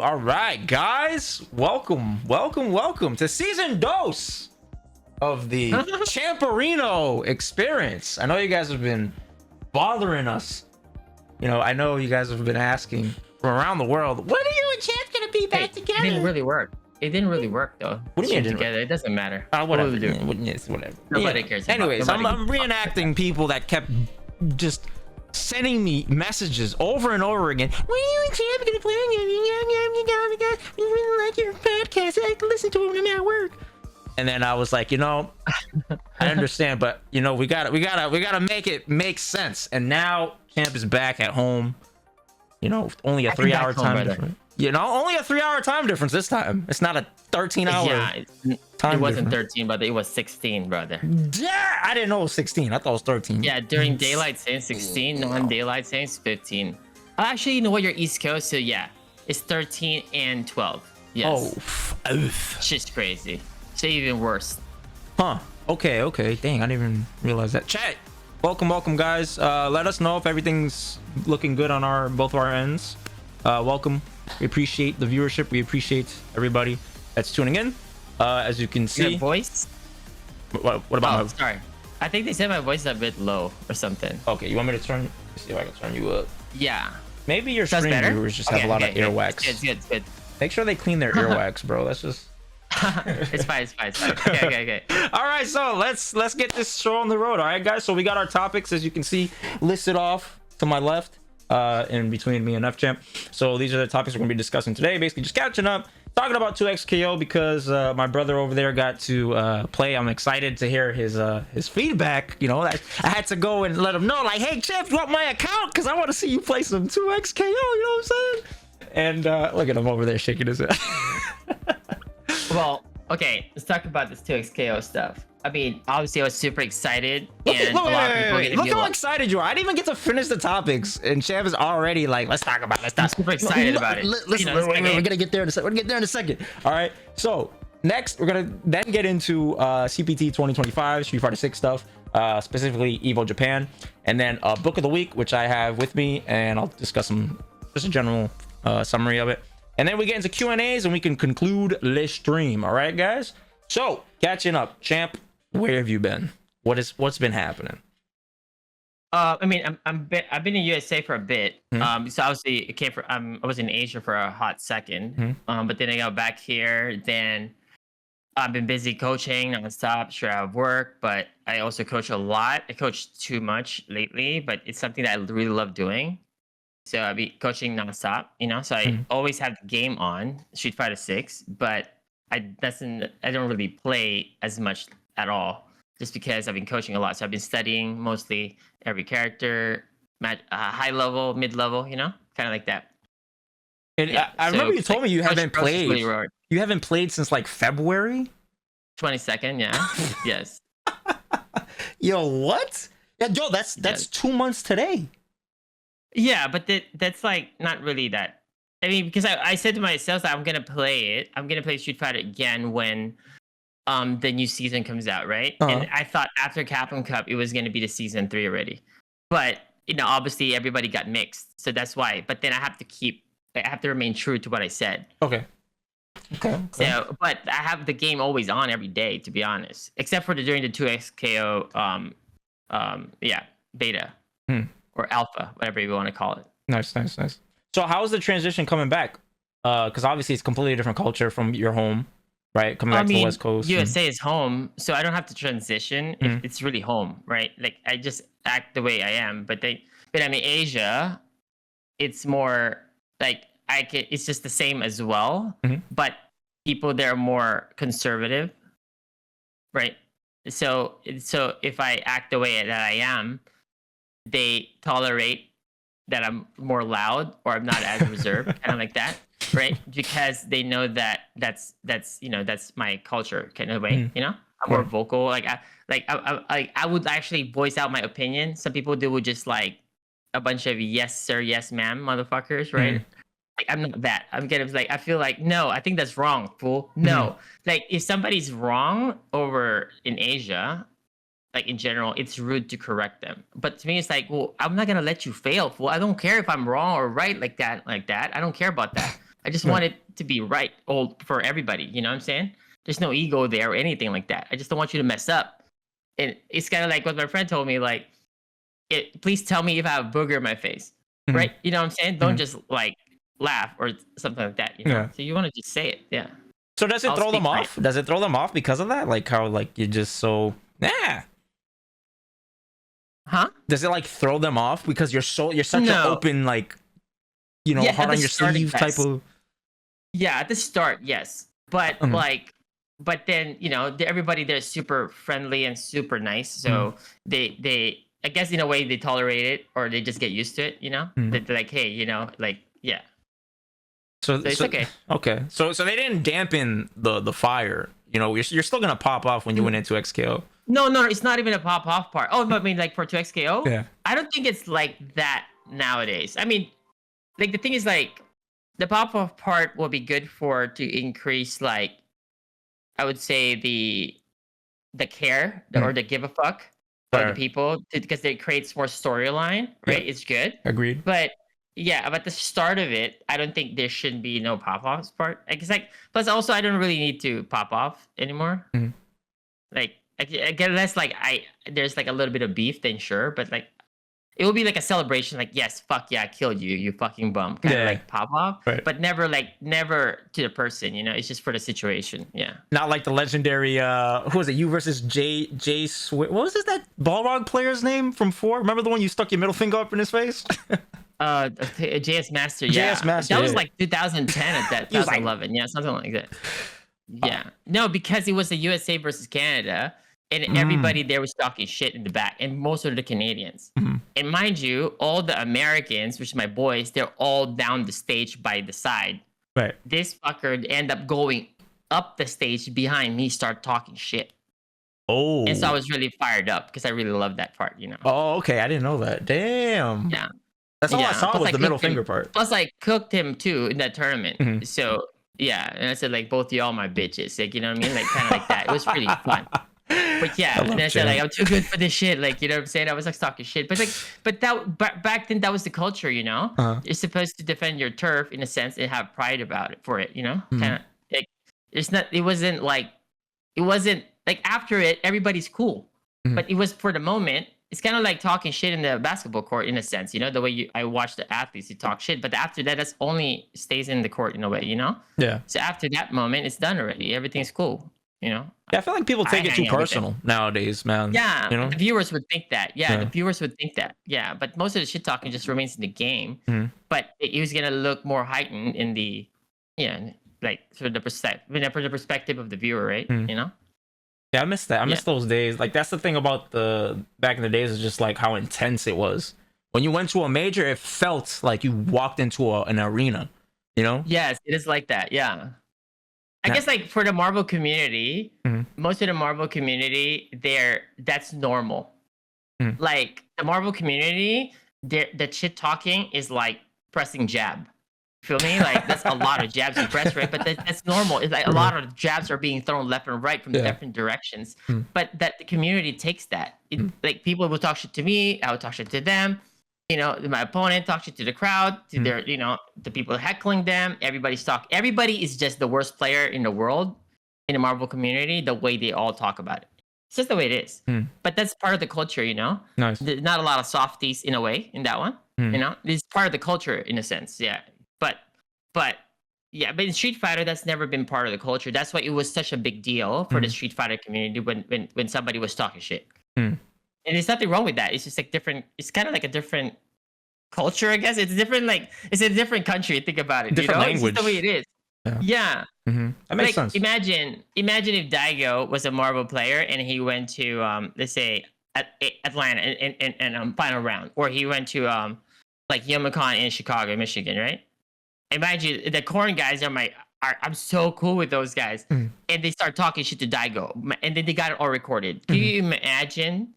All right, guys, welcome to season dose of the Champerino experience. I know you guys have been bothering us. You know, I know you guys have been asking from around the world, when are you and Champ gonna be back together? It didn't really work. It didn't really work though. What do you mean together? It doesn't matter. Whatever. What do we do? Yes, whatever. Nobody cares. Anyways, I'm reenacting people that kept just sending me messages over and over again. When are you and Champ gonna play? I really like your podcast. I can listen to it when I'm at work. And then I was like, you know, I understand, but you know, we gotta make it make sense. And now Champ is back at home. You know, only a 3-hour time difference. You know, only a 3-hour time difference this time. It's not a 13-hour. Yeah, time it wasn't difference. 13, but it was 16, brother. Yeah, I didn't know it was 16. I thought it was 13. Yeah, during daylight savings 16, non-daylight savings 15. Actually, you know what? You're East Coast, so yeah, it's 13 and 12. Yes. Oh, oof. Shit's crazy. It's even worse. Huh. Okay. Dang, I didn't even realize that. Chat. Welcome, guys. Let us know if everything's looking good on both of our ends. Welcome. We appreciate the viewership. We appreciate everybody that's tuning in. As you can see, Your voice? What about my... Sorry. I think they said my voice is a bit low or something. Okay, you want me to turn? Let's see if I can turn you up. Yeah. Maybe your Sounds stream better? viewers just have a lot of earwax. It's good. Make sure they clean their earwax, bro. That's just... It's fine. Okay. All right, so let's get this show on the road. All right, guys, so we got our topics, as you can see, listed off to my left, in between me and Fchamp. So these are the topics we're gonna be discussing today. Basically just catching up, talking about 2XKO because my brother over there got to play. I'm excited to hear his feedback. You know, I had to go and let him know, like, hey Champ, you want my account? Because I want to see you play some 2XKO, you know what I'm saying? And look at him over there shaking his head. Well, okay, let's talk about this 2XKO stuff. I mean, obviously I was super excited. Look how excited you are. I didn't even get to finish the topics, and Champ is already like, let's talk about it. I'm super excited about it. Listen, we're gonna get there in a second. We're gonna get there in a second. All right. So next, we're gonna then get into CPT 2025 Street Fighter 6 stuff, specifically EVO Japan, and then book of the week, which I have with me, and I'll discuss just a general summary of it. And then we get into Q&As and we can conclude this stream. All right, guys? So, catching up. Champ, where have you been? What's been happening? I mean, I've been in USA for a bit. Mm-hmm. So obviously I was in Asia for a hot second. But then I got back here. Then I've been busy coaching nonstop. Sure, I have work, but I also coach a lot. I coach too much lately, but it's something that I really love doing. So I'll be coaching nonstop, you know. So I always have the game on Street Fighter 6, but I don't really play as much at all, just because I've been coaching a lot. So I've been studying mostly every character, high level, mid level, you know, kind of like that. And yeah, I remember you told me you haven't played. Really you haven't played since like February. 22nd, yeah, yes. Yo, what? Yeah, Joe, that's 2 months today. Yeah, but that's like not really that. I mean, because I said to myself that I'm gonna play it. I'm gonna play Street Fighter again when the new season comes out, right? And I thought after Capcom Cup it was gonna be the season 3 already. But you know, obviously everybody got mixed, so that's why. But then I have to remain true to what I said. Okay. So, but I have the game always on every day, to be honest, except for during the 2XKO beta. Or alpha, whatever you want to call it. Nice. So how is the transition coming back? Because obviously it's completely different culture from your home, right? Coming back to the West Coast. USA is home, so I don't have to transition. It's really home, right? Like I just act the way I am. But I mean, Asia, it's more like it's just the same as well. But people there are more conservative, right? So if I act the way that I am, they tolerate that I'm more loud or I'm not as reserved, kind of like that, right? Because they know that that's my culture kind of way, you know. I'm more vocal. Like I would actually voice out my opinion. Some people would just like a bunch of yes sir, yes ma'am, motherfuckers, right? Like I'm not that. I'm getting like I feel like no, I think that's wrong, fool. No, like if somebody's wrong over in Asia, like in general, it's rude to correct them. But to me, it's like, well, I'm not gonna let you fail, fool. I don't care if I'm wrong or right like that. I don't care about that. I just want it to be right old for everybody. You know what I'm saying? There's no ego there or anything like that. I just don't want you to mess up. And it's kind of like what my friend told me, like, please tell me if I have a booger in my face, right? You know what I'm saying? Don't just like laugh or something like that, you know? Yeah. So you want to just say it, yeah. So does it I'll throw them speak off? Does it throw them off because of that? Like how like you're just so Huh? Does it like throw them off because you're such an open, like, you know, heart on your sleeve type of? Yeah, at the start, yes, but but then you know everybody there's super friendly and super nice, so they I guess in a way they tolerate it or they just get used to it, you know. They're like, hey, you know, like yeah. So it's okay. Okay, so they didn't dampen the fire. You know, you're still gonna pop off when you went into XKO. No, it's not even a pop off part. Oh, but I mean, like for 2XKO, yeah. I don't think it's like that nowadays. I mean, like the thing is, like the pop off part will be good to increase, like I would say the care or the give a fuck for the people because it creates more storyline, right? It's good. Agreed. But yeah, about the start of it, I don't think there should be no pop offs part. Like, it's like, plus also I don't really need to pop off anymore. Like I guess like there's like a little bit of beef, then sure, but like it will be like a celebration, like yes, fuck yeah, I killed you, you fucking bum, kind of like pop off, but never to the person, you know. It's just for the situation, yeah. Not like the legendary who was it? You versus Jay what was that Balrog player's name from 4? Remember the one you stuck your middle finger up in his face? JS Master, yeah. JS Master, that was like 2010 at that 2011, yeah, something like that. Yeah, no, because it was the USA versus Canada. And everybody there was talking shit in the back, and most of the Canadians. And mind you, all the Americans, which are my boys, they're all down the stage by the side. Right. This fucker end up going up the stage behind me, start talking shit. Oh. And so I was really fired up because I really loved that part, you know. Oh, okay. I didn't know that. Damn. Yeah. That's all I saw plus was the middle finger part. Plus, I cooked him too in that tournament. So yeah, and I said like both y'all my bitches, like you know what I mean, like kind of like that. It was really fun. But yeah, and I said like I'm too good for this shit, like you know what I'm saying. I was like talking shit, but back then that was the culture, you know. You're supposed to defend your turf in a sense and have pride about it for it, you know. Kind of like it wasn't like after it everybody's cool, but it was for the moment. It's kind of like talking shit in the basketball court in a sense, you know. The way I watch the athletes, you talk shit, but after that, that's only stays in the court in a way, you know. Yeah. So after that moment, it's done already. Everything's cool. You know, yeah, I feel like people take it too personal nowadays, man. Yeah, you know? The viewers would think that. Yeah, the viewers would think that. Yeah, but most of the shit talking just remains in the game. But it was gonna look more heightened in the, like for the perspective of the viewer, right? You know. Yeah, I miss that. I miss those days. Like that's the thing about the back in the days is just like how intense it was. When you went to a major, it felt like you walked into an arena. You know. Yes, it is like that. Yeah. I guess like for the Marvel community, most of the Marvel community, that's normal. Like the Marvel community, the shit talking is like pressing jab. Feel me? Like that's a lot of jabs you press, right? But that's normal. It's like a lot of jabs are being thrown left and right from different directions. But that the community takes that. Like people will talk shit to me, I would talk shit to them. You know, my opponent talks shit to the crowd, to their, you know, the people heckling them. Everybody is just the worst player in the world in the Marvel community, the way they all talk about it. It's just the way it is. But that's part of the culture, you know? Nice. There's not a lot of softies in a way in that one. You know? It's part of the culture in a sense, yeah. But in Street Fighter, that's never been part of the culture. That's why it was such a big deal for the Street Fighter community when somebody was talking shit. And there's nothing wrong with that. It's just like different. It's kind of like a different culture, I guess. It's different. Like it's a different country. Think about it. Different language. It's just the way it is. Yeah. That makes sense. Imagine if Daigo was a Marvel player and he went to let's say Atlanta and final round, or he went to like Yomicon in Chicago, Michigan, right? Imagine the Corn guys I'm so cool with those guys, and they start talking shit to Daigo, and then they got it all recorded. Can you imagine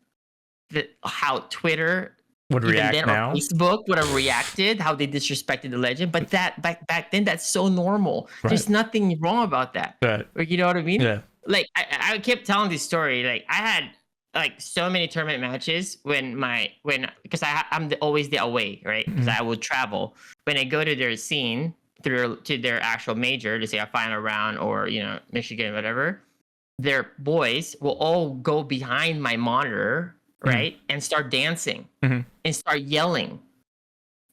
how Twitter would react now? Or Facebook would have reacted, how they disrespected the legend. But that back then, that's so normal. Right. There's nothing wrong about that. Right. You know what I mean? Yeah. Like I kept telling this story. Like I had like so many tournament matches because I'm always the away, right? Because I would travel. When I go to their scene to their actual major, to say a final round or Michigan, whatever, their boys will all go behind my monitor, right, and start dancing and start yelling,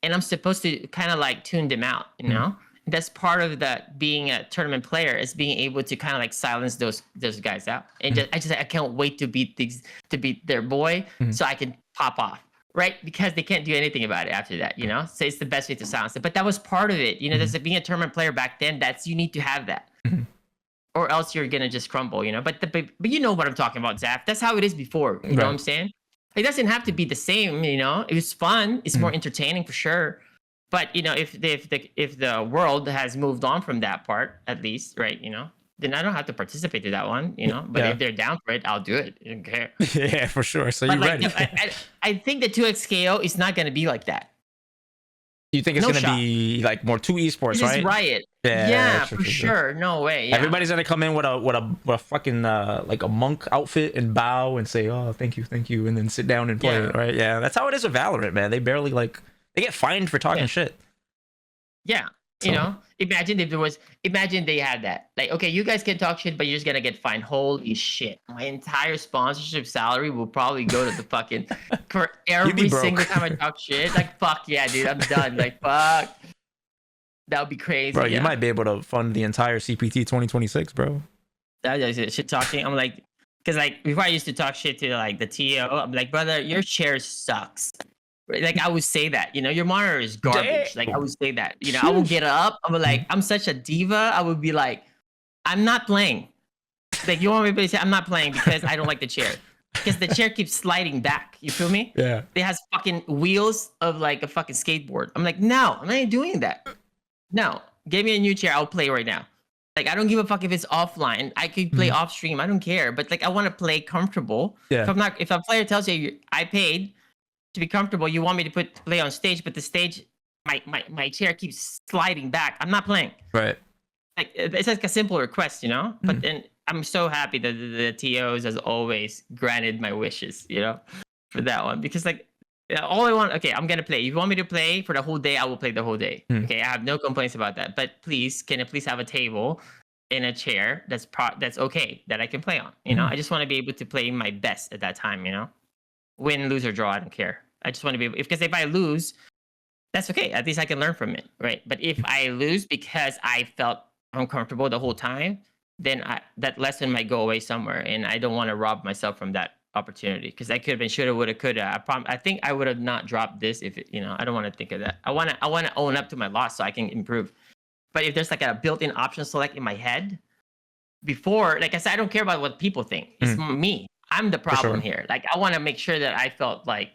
and I'm supposed to kind of like tune them out, That's part of that being a tournament player, is being able to kind of like silence those guys out. And I can't wait to beat their boy so I can pop off, right? Because they can't do anything about it after that, So it's the best way to silence it. But that was part of it, There's being a tournament player back then. You need to have that, or else you're gonna just crumble, But you know what I'm talking about, Zaf. That's how it is before. You know what I'm saying? It doesn't have to be the same, It was fun. It's more entertaining for sure. But if the world has moved on from that part, at least, right? Then I don't have to participate in that one, But if they're down for it, I'll do it. I don't care. Yeah, for sure. So you're ready. I think the 2x KO is not gonna be like that. You think it's gonna be like more 2 esports, right? Riot. Yeah, for sure. No way. Yeah. Everybody's gonna come in with a fucking like a monk outfit and bow and say, "Oh, thank you," and then sit down and play it, right? Yeah, that's how it is with Valorant, man. They barely they get fined for talking shit. Yeah. So. Imagine they had that. Like, okay, you guys can talk shit, but you're just gonna get fined. Holy shit. My entire sponsorship salary will probably go to the fucking for every single time I talk shit. Like, fuck yeah, dude, I'm done. Like, fuck. That would be crazy. Bro, you might be able to fund the entire CPT 2026, bro. That is shit talking. I'm like, because like before I used to talk shit to like the TO, I'm like, brother, your chair sucks. Like, I would say that, your monitor is garbage. Like, I would say that, I will get up. I'm like, I'm such a diva. I would be like, I'm not playing. Like, you want me to say I'm not playing because I don't like the chair. Because the chair keeps sliding back. You feel me? Yeah. It has fucking wheels of like a fucking skateboard. I'm like, no, I'm not doing that. No, give me a new chair. I'll play right now. Like, I don't give a fuck if it's offline. I could play off stream. I don't care. But like, I want to play comfortable. Yeah. If a player tells you I paid to be comfortable, you want me to play on stage, but the stage, my chair keeps sliding back, I'm not playing. Right. Like, it's like a simple request, But then I'm so happy that the TOs has always granted my wishes, for that one, because like all I want, okay, I'm gonna play. If you want me to play for the whole day, I will play the whole day. Okay, I have no complaints about that. But please, can I please have a table and a chair that's okay that I can play on? I just want to be able to play my best at that time. Win, lose, or draw, I don't care. I just want to be able, because if I lose, that's okay. At least I can learn from it, right? But if I lose because I felt uncomfortable the whole time, then that lesson might go away somewhere, and I don't want to rob myself from that opportunity, because I could have been shoulda, woulda, coulda. I think I would have not dropped this if I don't want to think of that. I want to own up to my loss so I can improve. But if there's like a built-in option select in my head before, like I said, I don't care about what people think. It's me. I'm the problem here. Like, I want to make sure that I felt like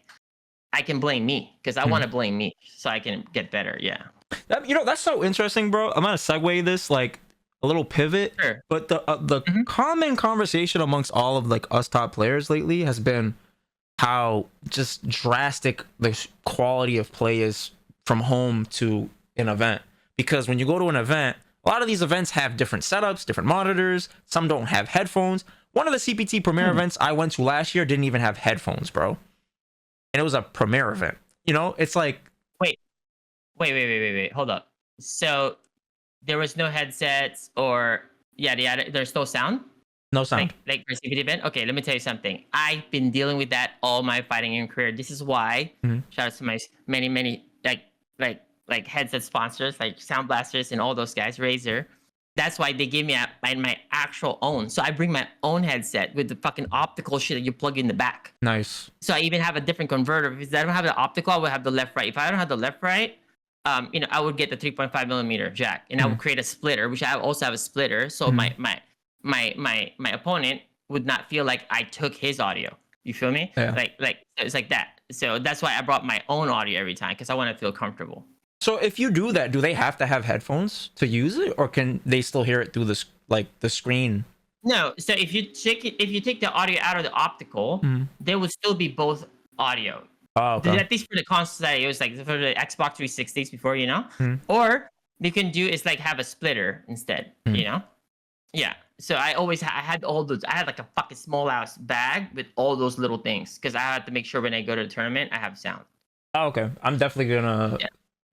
I can blame me, because I want to blame me so I can get better. Yeah. That's so interesting, bro. I'm gonna segue this like a little pivot. Sure. But the common conversation amongst all of like us top players lately has been how just drastic the quality of play is from home to an event. Because when you go to an event, a lot of these events have different setups, different monitors. Some don't have headphones. One of the CPT Premier events I went to last year didn't even have headphones, bro. And it was a Premier event. It's like... Wait. Hold up. So there was no headsets or... Yeah, there's no sound? No sound. Like for CPT event? Okay, let me tell you something. I've been dealing with that all my fighting in career. This is why, shout out to my many, like headset sponsors, like Sound Blasters and all those guys, Razer. That's why they gave me my actual own. So I bring my own headset with the fucking optical shit that you plug in the back. Nice. So I even have a different converter. If I don't have the optical, I would have the left right. If I don't have the left right, I would get the 3.5 millimeter jack, and I would create a splitter, which I also have a splitter. So my opponent would not feel like I took his audio. You feel me? Yeah. Like it's like that. So that's why I brought my own audio every time, because I want to feel comfortable. So if you do that, do they have to have headphones to use it, or can they still hear it through the screen? No. So if you take the audio out of the optical, there would still be both audio. Oh, okay. At least for the consoles, it was like for the Xbox 360s before, Or you can do is like have a splitter instead, Yeah. So I had all those. I had like a fucking small ass bag with all those little things, because I had to make sure when I go to the tournament I have sound. Oh, okay. I'm definitely gonna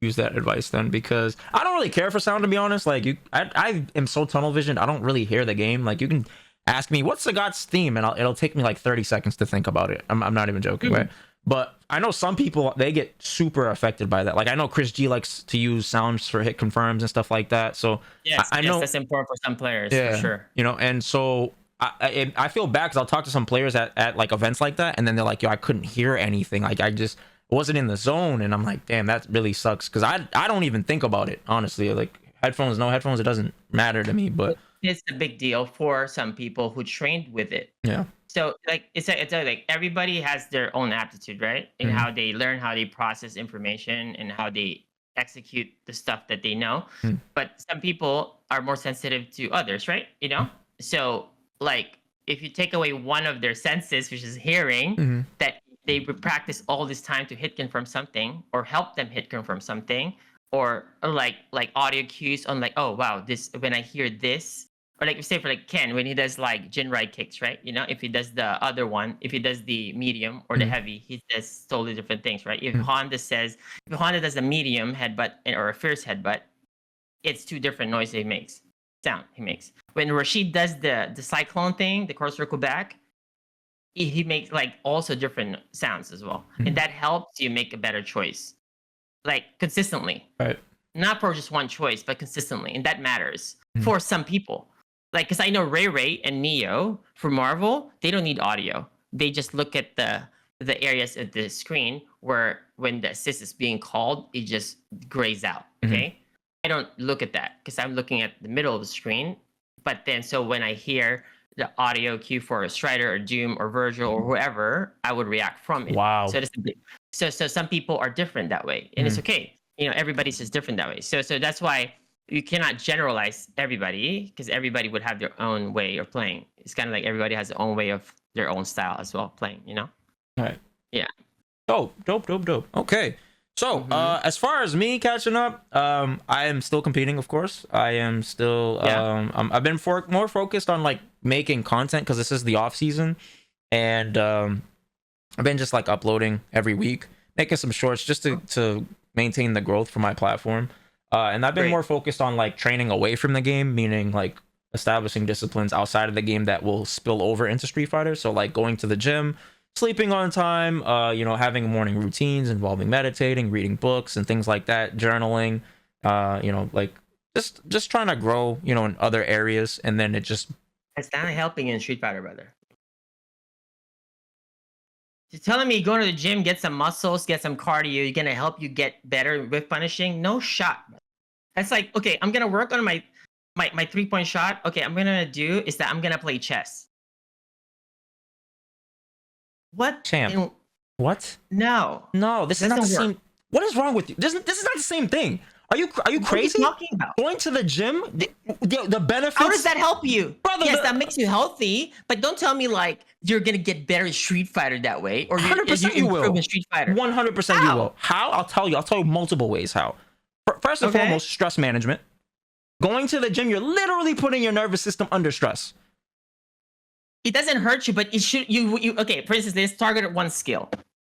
use that advice then, because I don't really care for sound, to be honest. Like I am so tunnel visioned, I don't really hear the game. Like you can ask me what's the God's theme, and it'll take me like 30 seconds to think about it. I'm not even joking, right? But I know some people, they get super affected by that. Like I know Chris G likes to use sounds for hit confirms and stuff like that. So yes, I know that's important for some players, for sure. You know, and so I feel bad because I'll talk to some players at like events like that, and then they're like, yo, I couldn't hear anything. Like I just wasn't in the zone, and I'm like, damn, that really sucks, because I don't even think about it, honestly. Like headphones, no headphones, it doesn't matter to me. But it's a big deal for some people who trained with it. Yeah. So like it's like everybody has their own aptitude, right? In how they learn, how they process information, and how they execute the stuff that they know. But some people are more sensitive to others, right? You know? So like if you take away one of their senses, which is hearing, that they would practice all this time to hit confirm something, or help them hit confirm something, or like audio cues on like, oh wow, this, when I hear this, or like say for like Ken, when he does like Jinrai kicks, right? You know, if he does the other one, if he does the medium or the heavy, he does totally different things, right? If Honda does a medium headbutt or a fierce headbutt, it's two different noise he makes. Sound he makes. When Rashid does the cyclone thing, the cross circle back, he makes like also different sounds as well. And that helps you make a better choice. Like consistently. Right. Not for just one choice, but consistently. And that matters for some people. Like, because I know Ray and Neo for Marvel, they don't need audio. They just look at the areas of the screen where when the assist is being called, it just grays out. Okay. I don't look at that because I'm looking at the middle of the screen. But then, so when I hear the audio cue for a Strider or Doom or Virgil or whoever, I would react from it. Wow. So some people are different that way, and it's okay. You know, everybody's just different that way. So that's why you cannot generalize everybody, because everybody would have their own way of playing. It's kind of like everybody has their own way of their own style as well playing. You know. All right. Yeah. Dope. Okay. So, as far as me catching up, I am still competing, of course. I am still, I've been more focused on like making content because this is the off season, and I've been just like uploading every week, making some shorts just to maintain the growth for my platform. And I've been more focused on like training away from the game, meaning like establishing disciplines outside of the game that will spill over into Street Fighter. So like going to the gym, sleeping on time, you know, having morning routines involving meditating, reading books and things like that, journaling, you know, like just trying to grow, you know, in other areas. And then it's not helping in Street Fighter, brother. You're telling me going to the gym, get some muscles, get some cardio, you're gonna help you get better with punishing? No shot. That's like, okay, I'm gonna work on my 3-point shot. Okay, I'm gonna do is that I'm gonna play chess. What? Champ. What? No, this is not the same. What is wrong with you? This is not the same thing. Are you crazy? What are you talking about? Going to the gym, the benefits. How does that help you? Brother, yes, that makes you healthy, but don't tell me like you're gonna get better at Street Fighter that way, or 100% you will. In Street Fighter. 100% you will. How? I'll tell you multiple ways how. First and foremost, stress management. Going to the gym, you're literally putting your nervous system under stress. It doesn't hurt you, but it should. You okay? For instance, let's target one skill.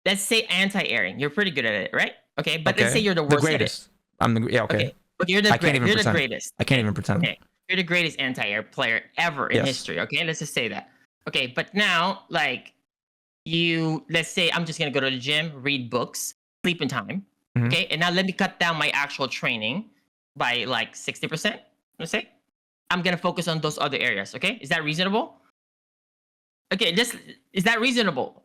Let's say anti-airing. You're pretty good at it, right? Okay, but let's say you're the worst. The greatest. I'm the okay. But you're the greatest. I can't even pretend. Okay, you're the greatest anti-air player ever in history. Okay, let's just say that. Okay, but now like let's say I'm just gonna go to the gym, read books, sleep in time. Okay, and now let me cut down my actual training by like 60%. Let's say I'm gonna focus on those other areas. Okay, is that reasonable? Okay, is that reasonable?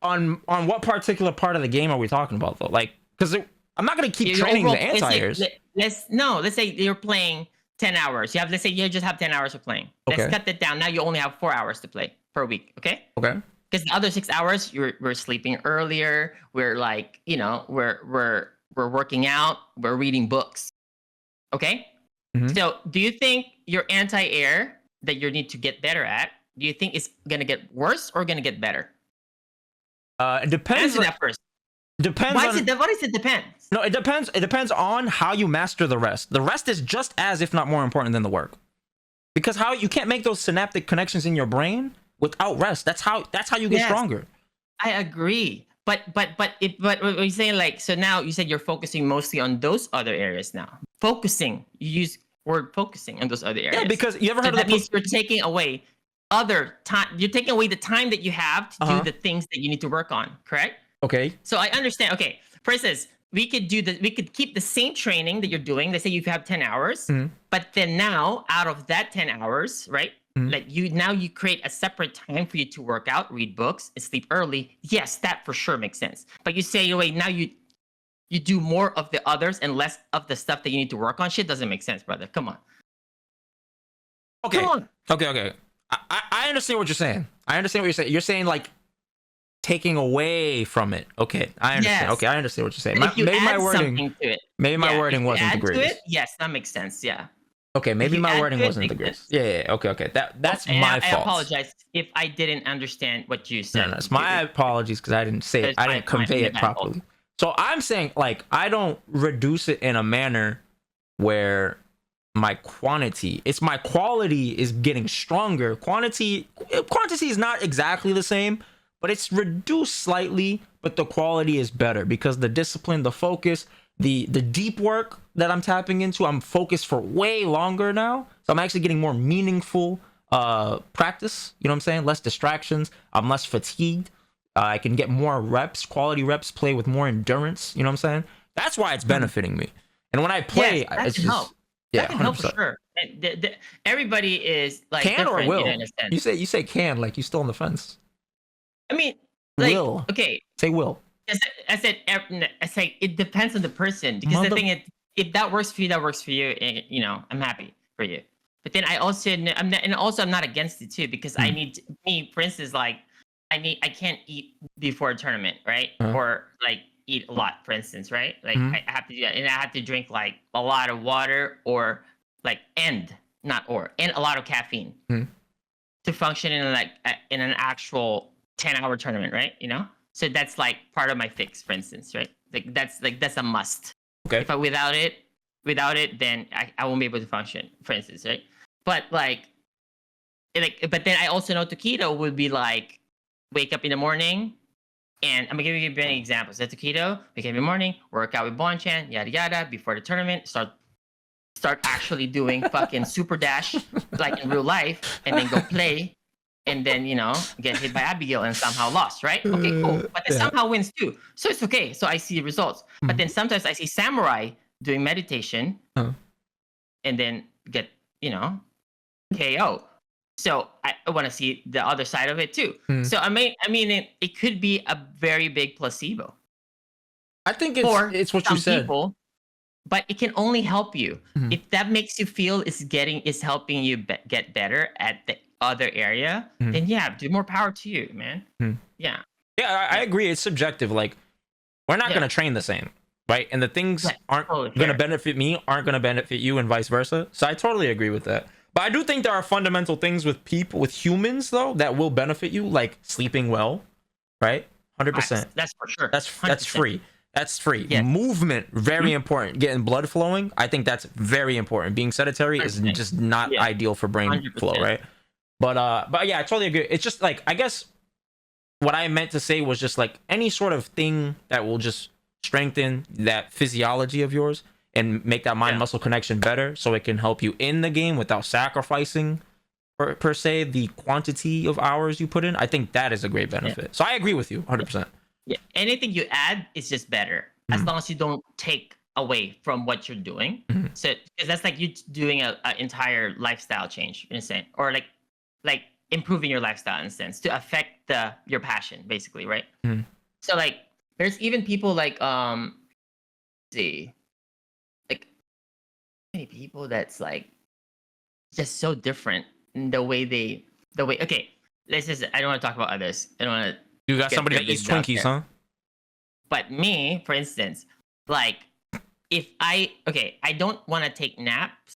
On what particular part of the game are we talking about though? Like, because I'm not gonna keep training the anti-airs. Let's say you're playing 10 hours. Let's say you just have 10 hours of playing. Let's cut that down. Now you only have 4 hours to play per week. Okay. Because the other 6 hours, we're sleeping earlier. We're like, you know, we're working out. We're reading books. Okay. So do you think your anti-air that you need to get better at, do you think it's gonna get worse or gonna get better? It depends. Answer that first. Depends. What is it depends? No, it depends. It depends on how you master the rest. The rest is just as, if not more important than the work. Because how you can't make those synaptic connections in your brain without rest. That's how you get stronger. I agree. but what you're saying, like, so now you said you're focusing mostly on those other areas now. Focusing, you use word focusing on those other areas. Yeah, because you ever heard of that means you're taking away other time. You're taking away the time that you have to do the things that you need to work on. Correct? Okay. So I understand. Okay, for instance, we could keep the same training that you're doing. Let's say you have 10 hours, but then now out of that 10 hours, right? Like you create a separate time for you to work out, read books, and sleep early. Yes, that for sure makes sense. But you say, wait, now you do more of the others and less of the stuff that you need to work on. Shit doesn't make sense, brother. Come on. Okay. Come on. Okay. I understand what you're saying. I understand what you're saying. You're saying like taking away from it. Okay, I understand. Yes. Okay, I understand what you're saying. If you Maybe add my wording, something to it. maybe my wording wasn't the Add to greatest. it, yes, that makes sense. Yeah. Okay, maybe you my add wording to it, wasn't the makes greatest. Yeah. Okay. That's And my I fault. apologize if I didn't understand what you said. No, it's my apologies because I didn't say it. I didn't convey it properly. So I'm saying, like, I don't reduce it in a manner where my quantity, it's my quality is getting stronger. Quantity is not exactly the same, but it's reduced slightly, but the quality is better because the discipline, the focus, the deep work that I'm tapping into, I'm focused for way longer now. So I'm actually getting more meaningful practice. You know what I'm saying? Less distractions. I'm less fatigued. I can get more reps, quality reps, play with more endurance. You know what I'm saying? That's why it's benefiting me. And when I play, yes, it's just help. yeah, that can help 100%. for sure. Everybody is like Can or will? in a sense. You say can, like you still on the fence. I mean, like, Will. okay. Say will. I said it depends on the person because the thing is, if that works for you, that works for you. You know, I'm happy for you. But then I'm not against it too because I need me, for instance, like I can't eat before a tournament, right? Or like eat a lot, for instance, right? Like I have to do that, and I have to drink like a lot of water or like and a lot of caffeine to function in in an actual 10-hour tournament, right? You know, so that's like part of my fix, for instance, right? That's a must. Okay. If without it, then I won't be able to function, for instance, right? But but then I also know keto would be like wake up in the morning, and I'm gonna give you many examples. That's keto. Wake up in the morning, work out with Bonchan, yada yada. Before the tournament, start actually doing fucking super dash like in real life, and then go play. And then, you know, get hit by Abigail and somehow lost, right? Okay, cool. But then somehow wins too. So it's okay. So I see results. But then sometimes I see Samurai doing meditation and then get, you know, KO. So I want to see the other side of it too. So I mean, it could be a very big placebo. I think it's what you said. People, but it can only help you if that makes you feel it's helping you get better at the other area. Then yeah, do more power to you, man. Yeah, I agree. It's subjective. Like we're not gonna train the same, right? And the things aren't gonna benefit me aren't gonna benefit you, and vice versa. So I totally agree with that. But I do think there are fundamental things with humans though that will benefit you, like sleeping well, right? 100%. That's for sure. That's free. That's free. Yes. Movement, very important. Getting blood flowing, I think that's very important. Being sedentary is just not ideal for brain 100%. flow, right? But yeah, I totally agree. It's just like, I guess what I meant to say was just like any sort of thing that will just strengthen that physiology of yours and make that mind muscle connection better, so it can help you in the game without sacrificing per se the quantity of hours you put in. I think that is a great benefit. So I agree with you 100%. Yeah, anything you add is just better as long as you don't take away from what you're doing. So because that's like you doing an entire lifestyle change in a sense, or like improving your lifestyle in a sense to affect your passion, basically, right? So like there's even people like see like many people that's like just so different in the way okay, let's just, I don't want to talk about others. I don't want to. You got somebody that eats Twinkies, huh? But me, for instance, like if I don't want to take naps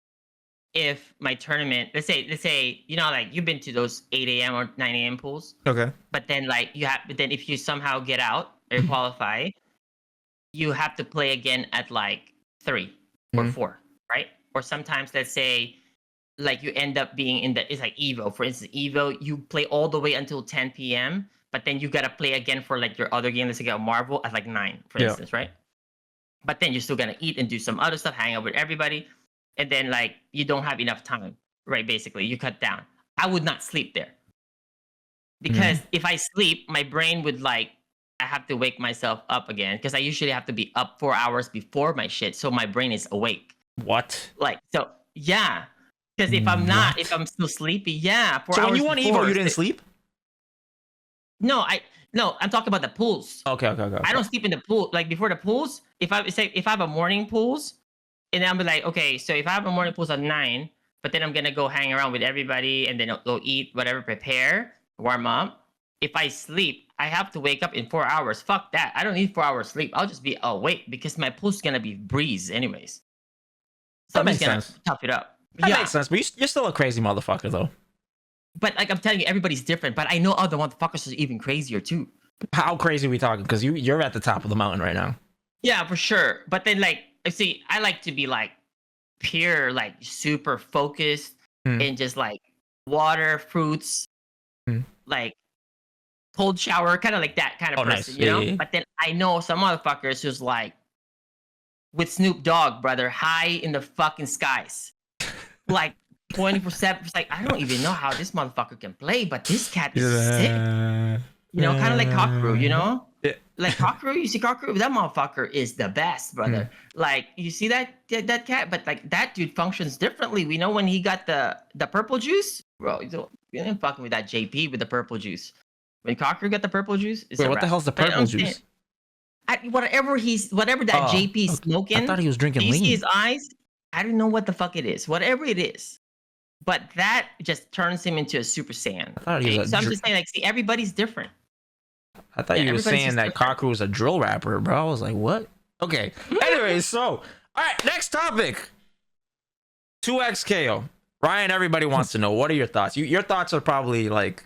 if my tournament, let's say, you know, like you've been to those 8 a.m. or 9 a.m. pools. Okay. But then if you somehow get out or qualify, you have to play again at like 3 or 4, right? Or sometimes let's say like you end up being it's like EVO. For instance, EVO, you play all the way until 10 p.m., but then you gotta play again for like your other game. Let's say a Marvel at like 9, for instance, right? But then you're still gonna eat and do some other stuff, hang out with everybody, and then like you don't have enough time, right? Basically, you cut down. I would not sleep there because if I sleep, my brain would like I have to wake myself up again because I usually have to be up 4 hours before my shit, so my brain is awake. What? Like so, yeah. Because if I'm not, if I'm still sleepy, 4 So hours when you won before, EVO, you didn't sleep? No, I'm talking about the pools. Okay. I don't sleep in the pool. Like before the pools, if I have a morning pools, and then I'm like, okay, so if I have a morning pools at 9, but then I'm gonna go hang around with everybody and then go eat whatever, prepare, warm up. If I sleep, I have to wake up in 4 hours. Fuck that. I don't need 4 hours sleep. I'll just be awake because my pool's gonna be breeze anyways. So I'm just gonna tough it up. That makes sense, but you're still a crazy motherfucker though. But like I'm telling you, everybody's different. But I know other motherfuckers are even crazier too. How crazy are we talking? Because you're at the top of the mountain right now. Yeah, for sure. But then like, see, I like to be like pure, like super focused and just like water, fruits, like cold shower, kind of like that kind of person, you know? Yeah. But then I know some motherfuckers who's like with Snoop Dogg, brother, high in the fucking skies. Like 24/7. It's like, I don't even know how this motherfucker can play, but this cat is sick. You know, kind of like Cockroach, you know? Yeah. Like Cockroach, you see Cockroach, that motherfucker is the best, brother. Like, you see that cat? But like that dude functions differently. We know when he got the purple juice, bro, you ain't fucking with that JP with the purple juice. When Cockroach got the purple juice, wait, what the hell's the purple juice? Whatever that JP smoking. I thought he was drinking lean. You see his eyes? I don't know what the fuck it is. Whatever it is. But that just turns him into a Super Saiyan. I thought he was so I'm just saying, like, see, everybody's different. I thought you were saying that Cockroach was a drill rapper, bro. I was like, what? Okay. Anyways, so, all right, next topic. 2XKO. Ryan, everybody wants to know. What are your thoughts? Your thoughts are probably like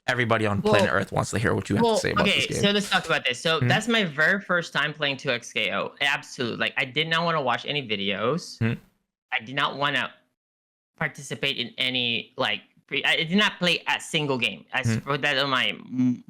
everybody on planet Earth wants to hear what you have to say about this game. Okay, so let's talk about this. So that's my very first time playing 2XKO. Absolutely. Like, I did not want to watch any videos. I did not want to participate in any, like, I did not play a single game. I put that on my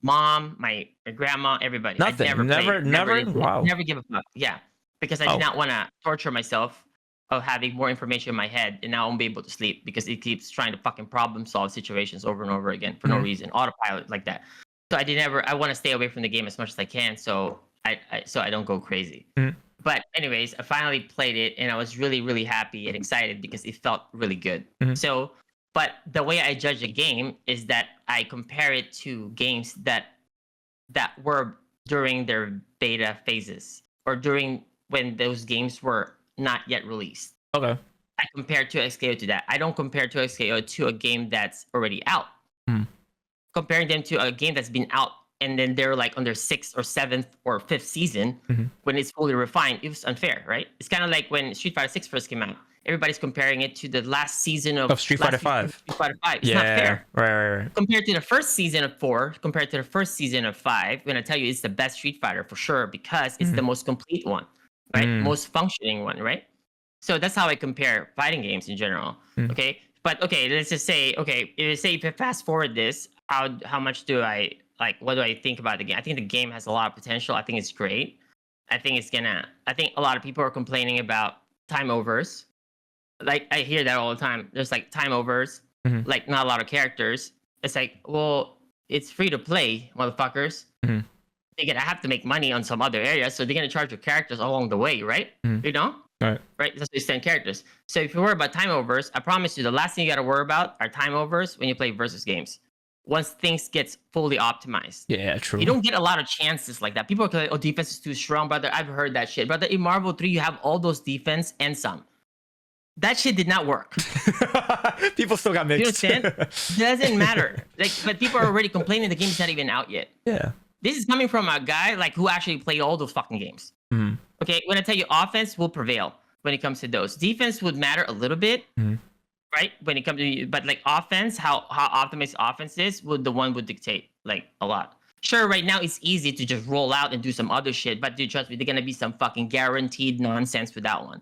mom, my grandma, everybody. Nothing. I never Wow. Never give a fuck. Yeah, because I did not want to torture myself of having more information in my head, and now I won't be able to sleep because it keeps trying to fucking problem solve situations over and over again for no reason, autopilot like that. So I want to stay away from the game as much as I can, so I don't go crazy. But anyways, I finally played it, and I was really, really happy and excited because it felt really good. So. But the way I judge a game is that I compare it to games that were during their beta phases or during when those games were not yet released. Okay. I compare 2XKO to that. I don't compare 2XKO to a game that's already out. Comparing them to a game that's been out and then they're like on their 6th or 7th or 5th season when it's fully refined, it was unfair, right? It's kind of like when Street Fighter 6 first came out. Everybody's comparing it to the last season of Street Fighter 5. Street Fighter 5. It's not fair. Right. Compared to the first season of 4, compared to the first season of 5, when I tell you it's the best Street Fighter for sure because it's the most complete one, right? Most functioning one, right? So that's how I compare fighting games in general. Okay, but okay, let's just say if I fast forward this, how much do I like? What do I think about the game? I think the game has a lot of potential. I think it's great. I think a lot of people are complaining about time overs. Like, I hear that all the time. There's, like, time overs. Like, not a lot of characters. It's like, well, it's free to play, motherfuckers. They're going to have to make money on some other areas, so they're going to charge your characters along the way, right? You know? Right. That's what 10 characters. So if you worry about time overs, I promise you, the last thing you got to worry about are time overs when you play versus games. Once things gets fully optimized. Yeah, true. You don't get a lot of chances like that. People are like, oh, defense is too strong, brother. I've heard that shit. Brother, in Marvel 3, you have all those defense and some. That shit did not work. People still got mixed. You understand? It doesn't matter. Like, but people are already complaining the game's not even out yet. Yeah. This is coming from a guy like who actually played all those fucking games. Okay, when I tell you offense will prevail when it comes to those. Defense would matter a little bit, right? When it comes to, but like offense, how optimized offense is, would dictate like a lot. Sure, right now it's easy to just roll out and do some other shit, but dude, trust me, there's gonna be some fucking guaranteed nonsense with that one.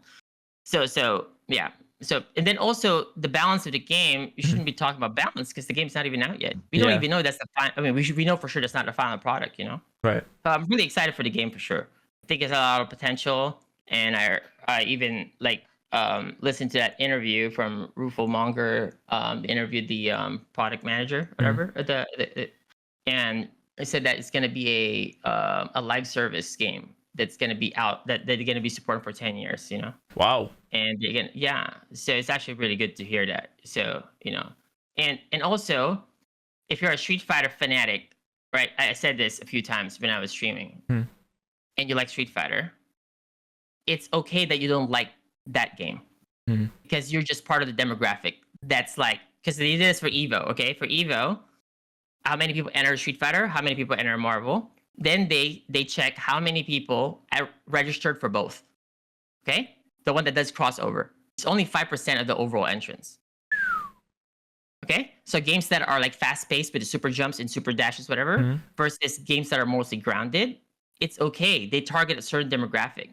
So yeah, So, and then also the balance of the game, you shouldn't be talking about balance because the game's not even out yet. We don't even know that's the final. I mean, we know for sure that's not the final product, you know? Right. So I'm really excited for the game for sure. I think it's a lot of potential. And I even like listened to that interview from Rufo Monger, interviewed the product manager, whatever, and I said that it's going to be a live service game that's going to be out that they're going to be supporting for 10 years, you know? Wow. And again, yeah. So it's actually really good to hear that. So, you know, and also if you're a Street Fighter fanatic, right? I said this a few times when I was streaming and you like Street Fighter, it's okay that you don't like that game because you're just part of the demographic. That's like, because they did this for EVO, okay? For EVO, how many people enter Street Fighter? How many people enter Marvel? Then they check how many people are registered for both. Okay, the one that does crossover. It's only 5% of the overall entrance. Okay, so games that are like fast paced with the super jumps and super dashes, whatever, versus games that are mostly grounded, it's okay. They target a certain demographic.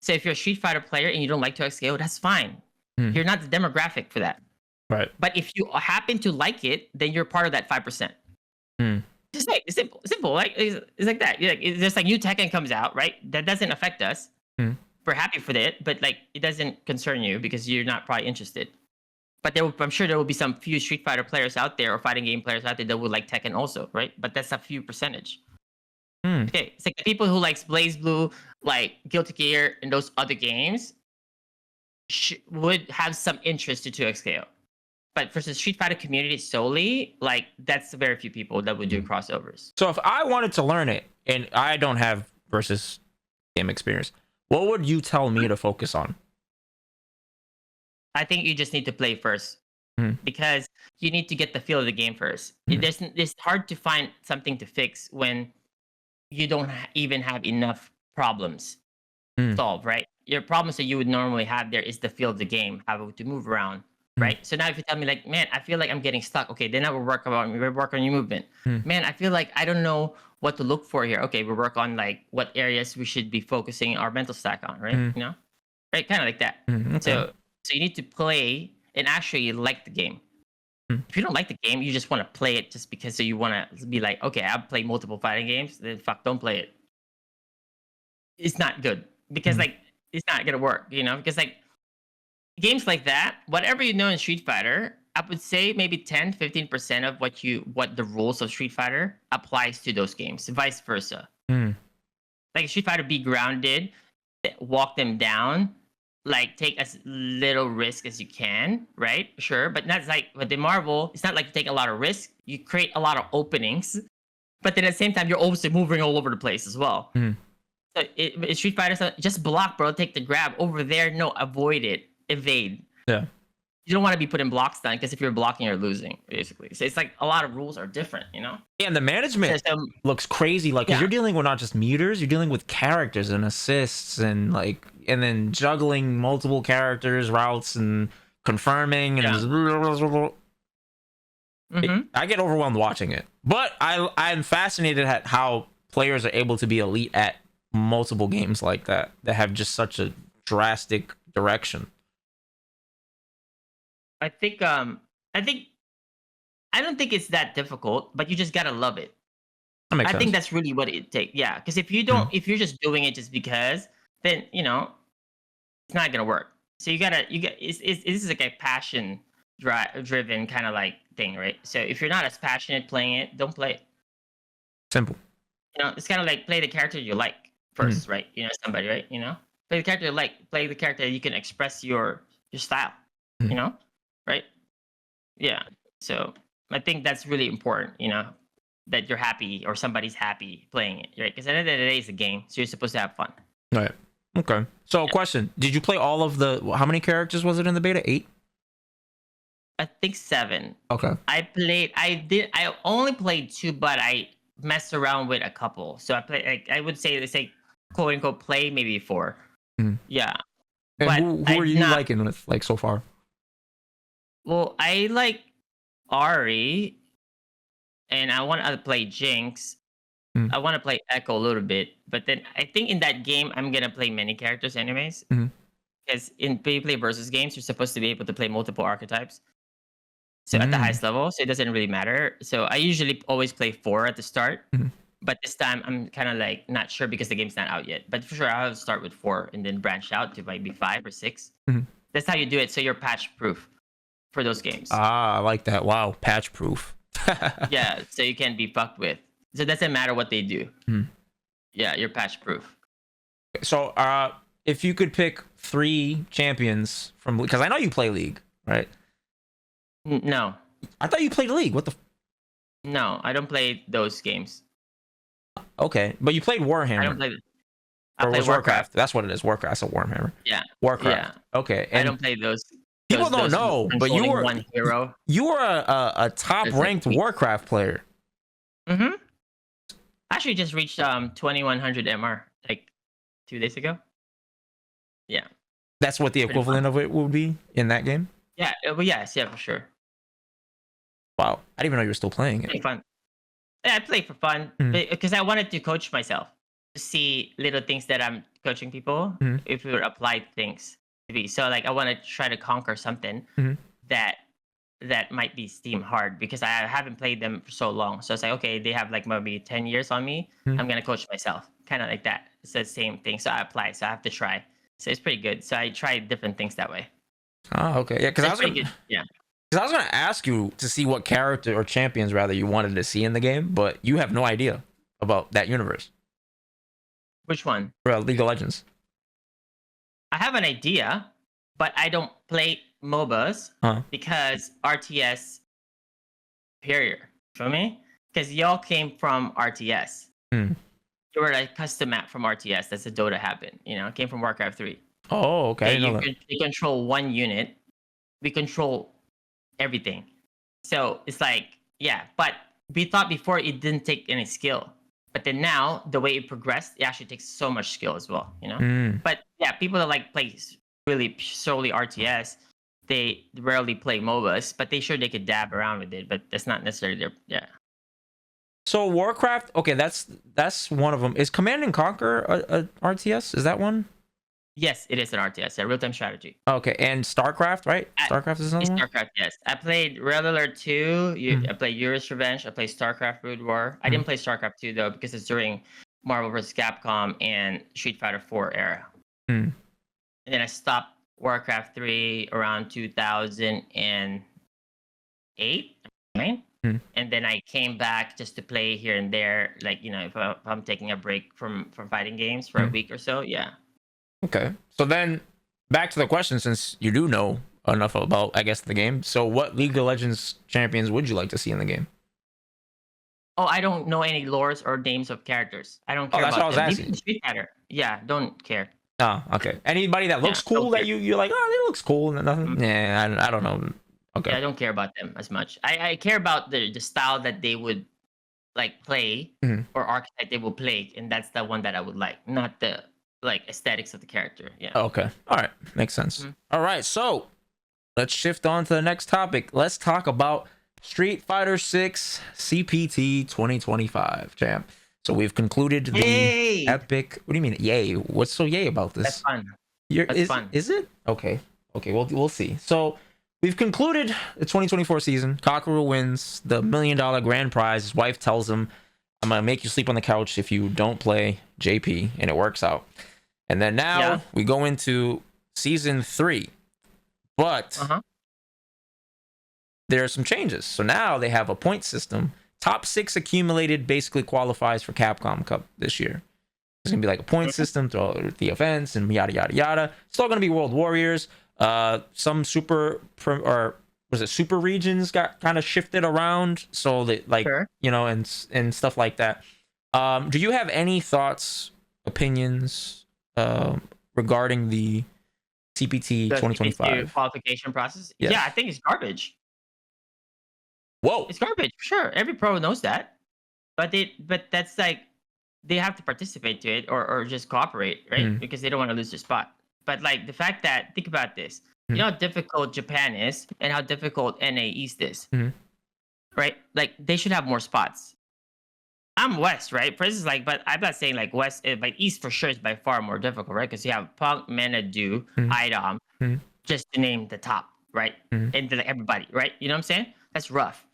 So if you're a Street Fighter player and you don't like 2X that's fine. You're not the demographic for that. Right. But if you happen to like it, then you're part of that 5%. Just like it's simple. Like it's like that. Like it's just like new Tekken comes out, right? That doesn't affect us. We're happy for it, but like it doesn't concern you because you're not probably interested. But I'm sure there will be some few Street Fighter players out there or fighting game players out there that would like Tekken also, right? But that's a few percentage. Okay, it's like the people who likes Blaze Blue, like Guilty Gear, and those other games would have some interest to 2XKO. But for the Street Fighter community solely, like that's very few people that would do crossovers. So if I wanted to learn it and I don't have versus game experience, what would you tell me to focus on? I think you just need to play first because you need to get the feel of the game first. It's hard to find something to fix when you don't even have enough problems solved, right? Your problems that you would normally have there is the feel of the game, how to move around. Right. So now if you tell me like, man, I feel like I'm getting stuck. Okay, then I will work on your movement. Man, I feel like I don't know what to look for here. Okay, we'll work on like what areas we should be focusing our mental stack on, right? You know? Right? Kind of like that. Okay. So you need to play and actually like the game. If you don't like the game, you just want to play it just because so you want to be like, okay, I'll play multiple fighting games, then don't play it. It's not good. Because like it's not gonna work, you know, because like games like that, whatever you know in Street Fighter, I would say maybe 10-15% of what the rules of Street Fighter applies to those games, vice versa. Like Street Fighter, be grounded, walk them down, like take as little risk as you can, right? Sure, but that's like with the Marvel, it's not like you take a lot of risk. You create a lot of openings, but then at the same time, you're also moving all over the place as well. So Street Fighter, just block, bro. Take the grab over there. No, avoid it. Evade. Yeah. You don't want to be put in blocks then because if you're blocking, you're losing, basically. So it's like a lot of rules are different, you know? Yeah, and the management looks crazy. Like, because you're dealing with not just meters, you're dealing with characters and assists and like, and then juggling multiple characters, routes, and confirming. And I get overwhelmed watching it. But I'm fascinated at how players are able to be elite at multiple games like that have just such a drastic direction. I don't think it's that difficult, but you just gotta love it. That makes sense. think that's really what it takes. Yeah, because if you don't, if you're just doing it just because, then you know, it's not gonna work. So this is like a passion driven kind of like thing, right? So if you're not as passionate playing it, don't play it. Simple. You know, it's kind of like play the character you like first, right? You know, somebody, right? You know, play the character you like, play the character you can express your style. You know, right? Yeah. So I think that's really important. You know, that you're happy or somebody's happy playing it, right? Because at the end of the day, it's a game, so you're supposed to have fun. Right. Okay. So, question: did you play all of the? How many characters was it in the beta? 8. I think 7. Okay. I only played 2, but I messed around with a couple. So I played. Like, I would say, let's say, quote unquote, play maybe 4. Yeah. And but who are you liking with like so far? Well, I like Ari, and I want to play Jinx. I want to play Echo a little bit, but then I think in that game I'm gonna play many characters anyways. because in play versus games, you're supposed to be able to play multiple archetypes. So at the highest level, so it doesn't really matter. So I usually always play 4 at the start, but this time I'm kind of like not sure because the game's not out yet. But for sure, I'll start with 4 and then branch out to maybe 5 or 6. That's how you do it. So you're patch proof for those games. Ah, I like that. Wow, patch proof. Yeah, so you can't be fucked with. So it doesn't matter what they do. Yeah, you're patch proof. So, if you could pick 3 champions from, because I know you play League, right? No. I thought you played League. What the? No, I don't play those games. Okay, but you played Warhammer. I don't play. I Or play was Warcraft. That's what it is. Warcraft. I said Warhammer. Yeah. Warcraft. Yeah. Okay. I don't play those. People don't know, but you were one hero. You were a top ranked Warcraft player. Actually, just reached 2100 MR like 2 days ago. Yeah. That's what the equivalent of it would be in that game. Yeah. Well, yes. Yeah, for sure. Wow. I didn't even know you were still playing it. Pretty fun. Yeah, I play for fun because I wanted to coach myself to see little things that I'm coaching people if we would apply things to be. So like I want to try to conquer something that might be Steam hard because I haven't played them for so long. So it's like, okay, they have like maybe 10 years on me. I'm gonna coach myself, kind of like that. It's the same thing. So I apply. So I have to try. So it's pretty good. So I try different things that way. Oh, okay. Yeah, because I was gonna ask you to see what character or champions rather you wanted to see in the game, but you have no idea about that universe. Which one? League of Legends. I have an idea, but I don't play MOBAs because RTS superior for me. Because y'all came from RTS. You were like custom map from RTS. That's a Dota happened. You know, it came from Warcraft 3. Oh, okay. You control one unit. We control everything. So it's like, yeah, but we thought before it didn't take any skill. But then now, the way it progressed, it actually takes so much skill as well, you know? But yeah, people that like play really solely RTS, they rarely play MOBAs, but they could dab around with it, but that's not necessarily their, yeah. So Warcraft, okay, that's one of them. Is Command and Conquer a RTS? Is that one? Yes, it is an RTS, a real-time strategy. Okay, and StarCraft, right? StarCraft is another one? StarCraft, yes. I played Red Alert 2, I played Eurus Revenge, I played StarCraft Brood War. I didn't play StarCraft 2, though, because it's during Marvel vs. Capcom and Street Fighter 4 era. And then I stopped Warcraft 3 around 2008, right? And then I came back just to play here and there, like, you know, if I'm taking a break from fighting games for a week or so, yeah. Okay. So then back to the question, since you do know enough about, I guess, the game. So what League of Legends champions would you like to see in the game? Oh, I don't know any lores or names of characters. I don't care that's about what I was asking. Street Fighter. Yeah, don't care. Oh, okay. Anybody that looks cool that you're like, oh, it looks cool and nothing? Yeah, I don't know. Okay. Yeah, I don't care about them as much. I care about the style that they would like play or archetype they will play, and that's the one that I would like, not the like aesthetics of the character. Yeah. Okay. All right. Makes sense. All right. So let's shift on to the next topic. Let's talk about Street Fighter 6 CPT 2025, champ. So we've concluded the epic. What do you mean? Yay. What's so yay about this? That's fun. That's fun. Is it? Okay. Okay. We'll see. So we've concluded the 2024 season. Kakeru wins the $1 million grand prize. His wife tells him, I'm going to make you sleep on the couch if you don't play JP, and it works out. And then now we go into season 3, but there are some changes. So now they have a point system. Top 6 accumulated basically qualifies for Capcom Cup this year. There's going to be like a point system through the events and yada, yada, yada. Still going to be World Warriors. Some super regions got kind of shifted around. So that like, you know, and stuff like that. Do you have any thoughts, opinions, regarding the CPT 2025 qualification process? Yes. Yeah, I think it's garbage. Whoa, it's garbage for sure. Every pro knows that, but that's like they have to participate to it or just cooperate, right? Because they don't want to lose their spot. But like the fact that, think about this, you know how difficult Japan is and how difficult NA East is, right? Like they should have more spots. I'm West, right? For instance, like, but I'm not saying like West, but East for sure is by far more difficult, right? Because you have Punk, Menadu, Idom, just to name the top, right? And like everybody, right? You know what I'm saying? That's rough,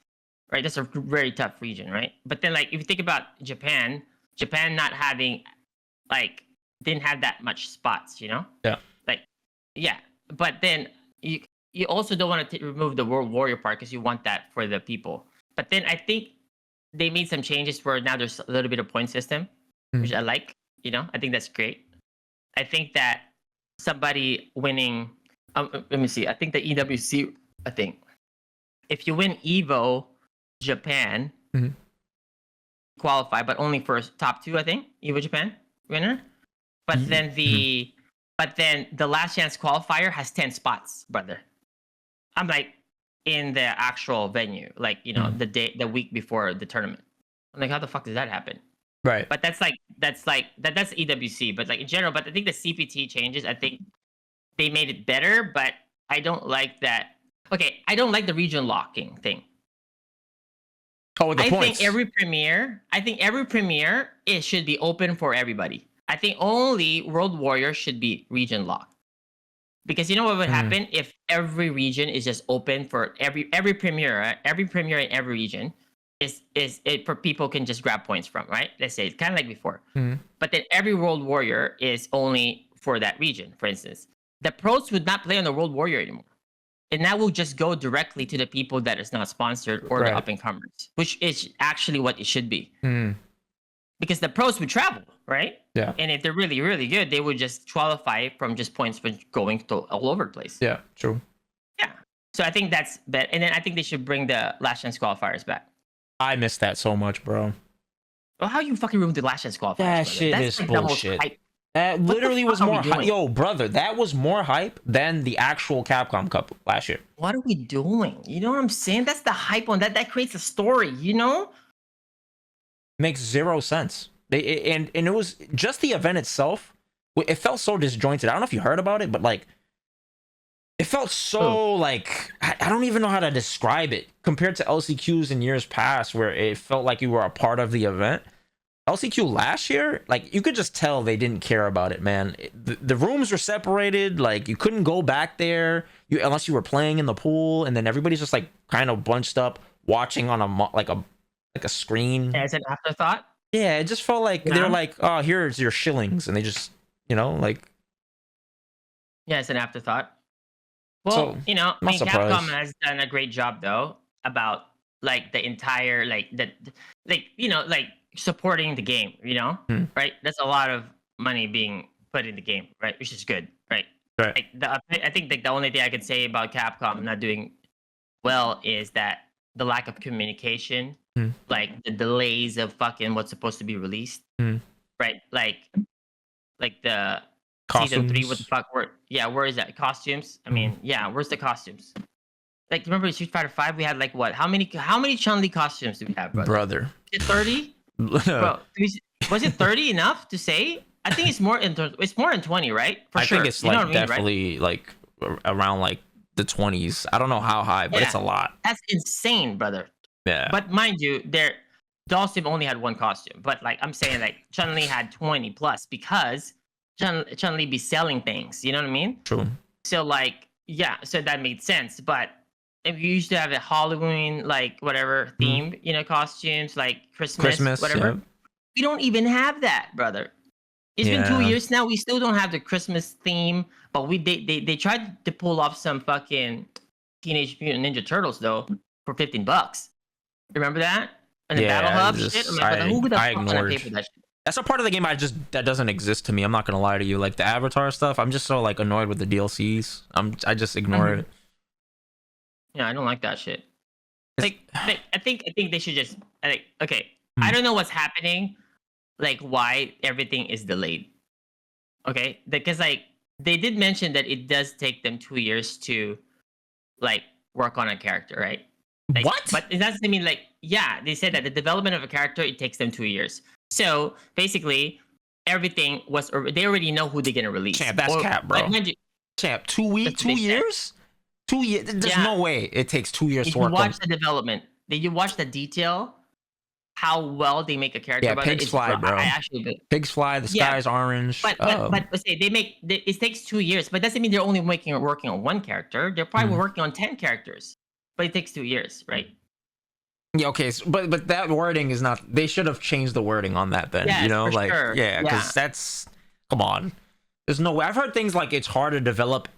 right? That's a very tough region, right? But then, like, if you think about Japan, Japan not having, like, didn't have that much spots, you know? Yeah. Like, yeah. But then you also don't want to remove the World Warrior part because you want that for the people. But then I think they made some changes where now there's a little bit of point system, which I like. You know, I think that's great. I think that somebody winning, let me see. I think the EWC. I think if you win EVO Japan, qualify, but only for top 2. I think EVO Japan winner. But then the last chance qualifier has 10 spots, brother. I'm like, in the actual venue, like, you know, the week before the tournament. I'm like, how the fuck does that happen? Right. But that's EWC. But like in general, but I think the CPT changes. I think they made it better, but I don't like that. Okay, I don't like the region locking thing. Oh, with the I points. think every premiere, it should be open for everybody. I think only World Warrior should be region locked. Because you know what would happen if every region is just open for every premiere, right? Every premiere in every region is it for people can just grab points from, right? Let's say it's kind of like before. But then every World Warrior is only for that region. For instance, the pros would not play on the World Warrior anymore, and that will just go directly to the people that is not sponsored or the up and comers, which is actually what it should be. Because the pros would travel, right? Yeah. And if they're really, really good, they would just qualify from just points for going to all over the place. Yeah, true. Yeah. So I think that's better. And then I think they should bring the last chance qualifiers back. I miss that so much, bro. Well, how you fucking ruined the last chance qualifiers? That brother? shit That's is like the most bullshit. hype. That What literally the was fuck are more we hype. doing? Yo, brother, that was more hype than the actual Capcom Cup last year. What are we doing? You know what I'm saying? That's the hype on that. That creates a story, you know? Makes zero sense. And it was just the event itself. It felt so disjointed. I don't know if you heard about it, but like, it felt so like I don't even know how to describe it compared to LCQs in years past, where it felt like you were a part of the event. LCQ last year, like, you could just tell they didn't care about it, man. The rooms were separated. Like, you couldn't go back there unless you were playing in the pool, and then everybody's just like kind of bunched up watching on a screen. As an afterthought. Yeah, it just felt like they were like, oh, here's your shillings, and they just, you know, like. Yeah, it's an afterthought. Well, So, you know, I not mean, surprised. Capcom has done a great job though about like the entire like supporting the game. You know, right? That's a lot of money being put in the game, right? Which is good, right? Right. Like I think like the only thing I can say about Capcom not doing well is that the lack of communication, like the delays of fucking what's supposed to be released, right? Like the season 3, what the fuck? Where is that? Costumes? I mean, where's the costumes? Like, remember in Street Fighter 5, we had like what? How many Chun-Li costumes do we have, brother? Is it 30? Bro, was it 30 enough to say? I think it's more than 20, right? For sure. I think it's You know like what I mean, definitely like around like the 20s. I don't know how high, but it's a lot. That's insane, brother. Yeah. But mind you, Dhalsim only had one costume. But like I'm saying, like Chun-Li had 20 plus because Chun-Li be selling things. You know what I mean? True. So like, so that made sense. But if you used to have a Halloween, like whatever theme, you know, costumes, like Christmas whatever. Yeah. We don't even have that, brother. It's been 2 years now. We still don't have the Christmas theme, but they tried to pull off some fucking Teenage Mutant Ninja Turtles though for $15. Remember that? And the Battle Hub shit. I'm like, who the fuck gonna pay for that shit? That's a part of the game that doesn't exist to me. I'm not gonna lie to you. Like the Avatar stuff, I'm just so like annoyed with the DLCs. I just ignore it. Yeah, I don't like that shit. Like I think they should just okay. I don't know what's happening, like why everything is delayed. Okay, because like they did mention that it does take them 2 years to like work on a character, right? Like, what? But it doesn't mean like they said that the development of a character it takes them 2 years. So basically, everything was they already know who they're gonna release. Champ, that's cap, bro. Like, Champ, 2 weeks, 2 years, 2 years. There's no way it takes 2 years to work. Did you watch the development? Did you watch the detail? how well they make a character. Yeah, about pigs it's fly, bro. I actually, Pigs fly. The yeah, sky is orange. but say it takes 2 years, but doesn't mean they're only working on one character. They're probably working on 10 characters, but it takes 2 years, right? Yeah, okay, so, but that wording is not. They should have changed the wording on that then. Yes, You know, for like sure. yeah, because that's come on. There's no way. I've heard things like it's hard to develop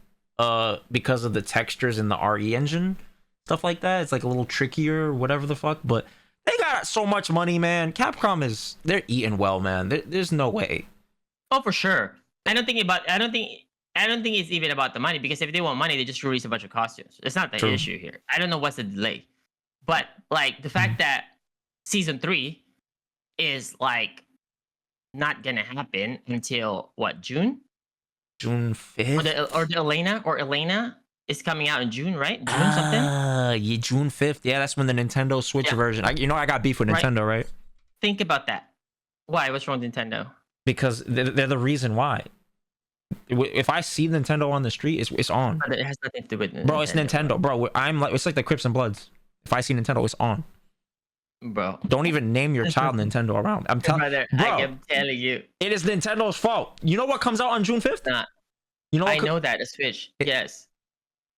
because of the textures in the RE engine, stuff like that. It's like a little trickier or whatever the fuck. But they got so much money, man. Capcom they're eating well, man. There's no way. Oh, for sure. I don't think it's even about the money, because if they want money, they just release a bunch of costumes. It's not the issue here. I don't know what's the delay, but like the fact that season 3 is like not gonna happen until what, June 5th, or Elena is coming out in June, right? June something. Yeah, June 5th. Yeah, that's when the Nintendo Switch version. I got beef with Nintendo, right? Think about that. Why? What's wrong with Nintendo? Because they're the reason why. If I see Nintendo on the street, it's on. But it has nothing to do with Nintendo. Bro, it's Nintendo, bro. It's like the Crips and Bloods. If I see Nintendo, it's on. Bro, don't even name your child Nintendo around. I'm telling you, bro, I am telling you, it is Nintendo's fault. You know what comes out on June 5th? Nah. You know, I know that a Switch, yes,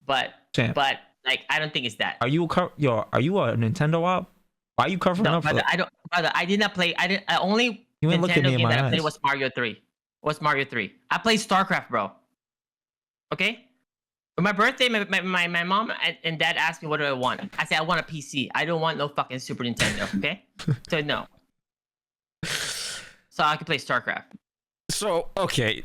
but Champ, like I don't think it's that. Are you a Nintendo op? Why are you covering up? Brother, I did not play. I only you ain't looked at me in my eyes. I played was Mario 3. Mario 3? I played StarCraft, bro. Okay. For my birthday, my mom and dad asked me what do I want. I said I want a PC. I don't want no fucking Super Nintendo. Okay. So no. So I can play StarCraft. So okay.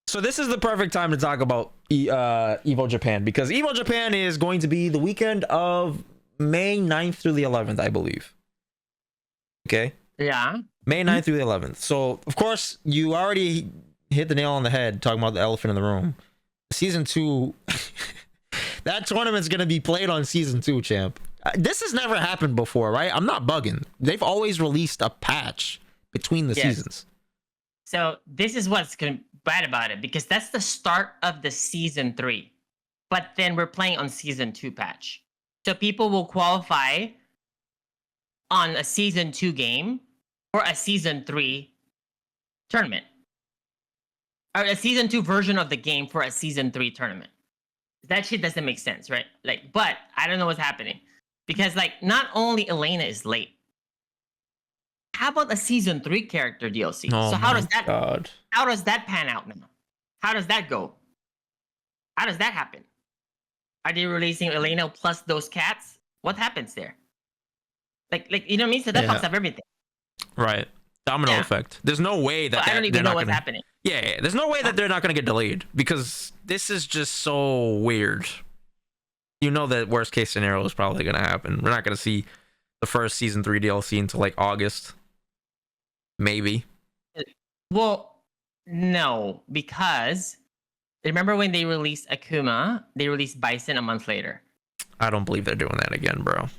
So this is the perfect time to talk about EVO Japan, because EVO Japan is going to be the weekend of May 9th through the 11th, I believe. Okay. Yeah. May 9th through the 11th. So, of course, you already hit the nail on the head talking about the elephant in the room. Season 2, that tournament's going to be played on Season 2, champ. This has never happened before, right? I'm not bugging. They've always released a patch between the seasons. So, this is what's bad about it, because that's the start of the Season 3. But then we're playing on Season 2 patch. So, people will qualify on a Season 2 game or a Season 3 tournament. Or a Season 2 version of the game for a Season 3 tournament. That shit doesn't make sense, right? Like, but I don't know what's happening. Because, like, not only Elena is late. How about a Season 3 character DLC? Oh, so how does that pan out now? How does that go? How does that happen? Are they releasing Elena plus those cats? What happens there? Like you know what I mean? So that fucks up everything. Right. Domino effect. There's no way that I don't even know what's happening. Yeah, there's no way that they're not going to get delayed, because this is just so weird. You know that worst case scenario is probably going to happen. We're not going to see the first Season 3 DLC until like August. Maybe. Well, no, because remember when they released Akuma, they released Bison a month later. I don't believe they're doing that again, bro. I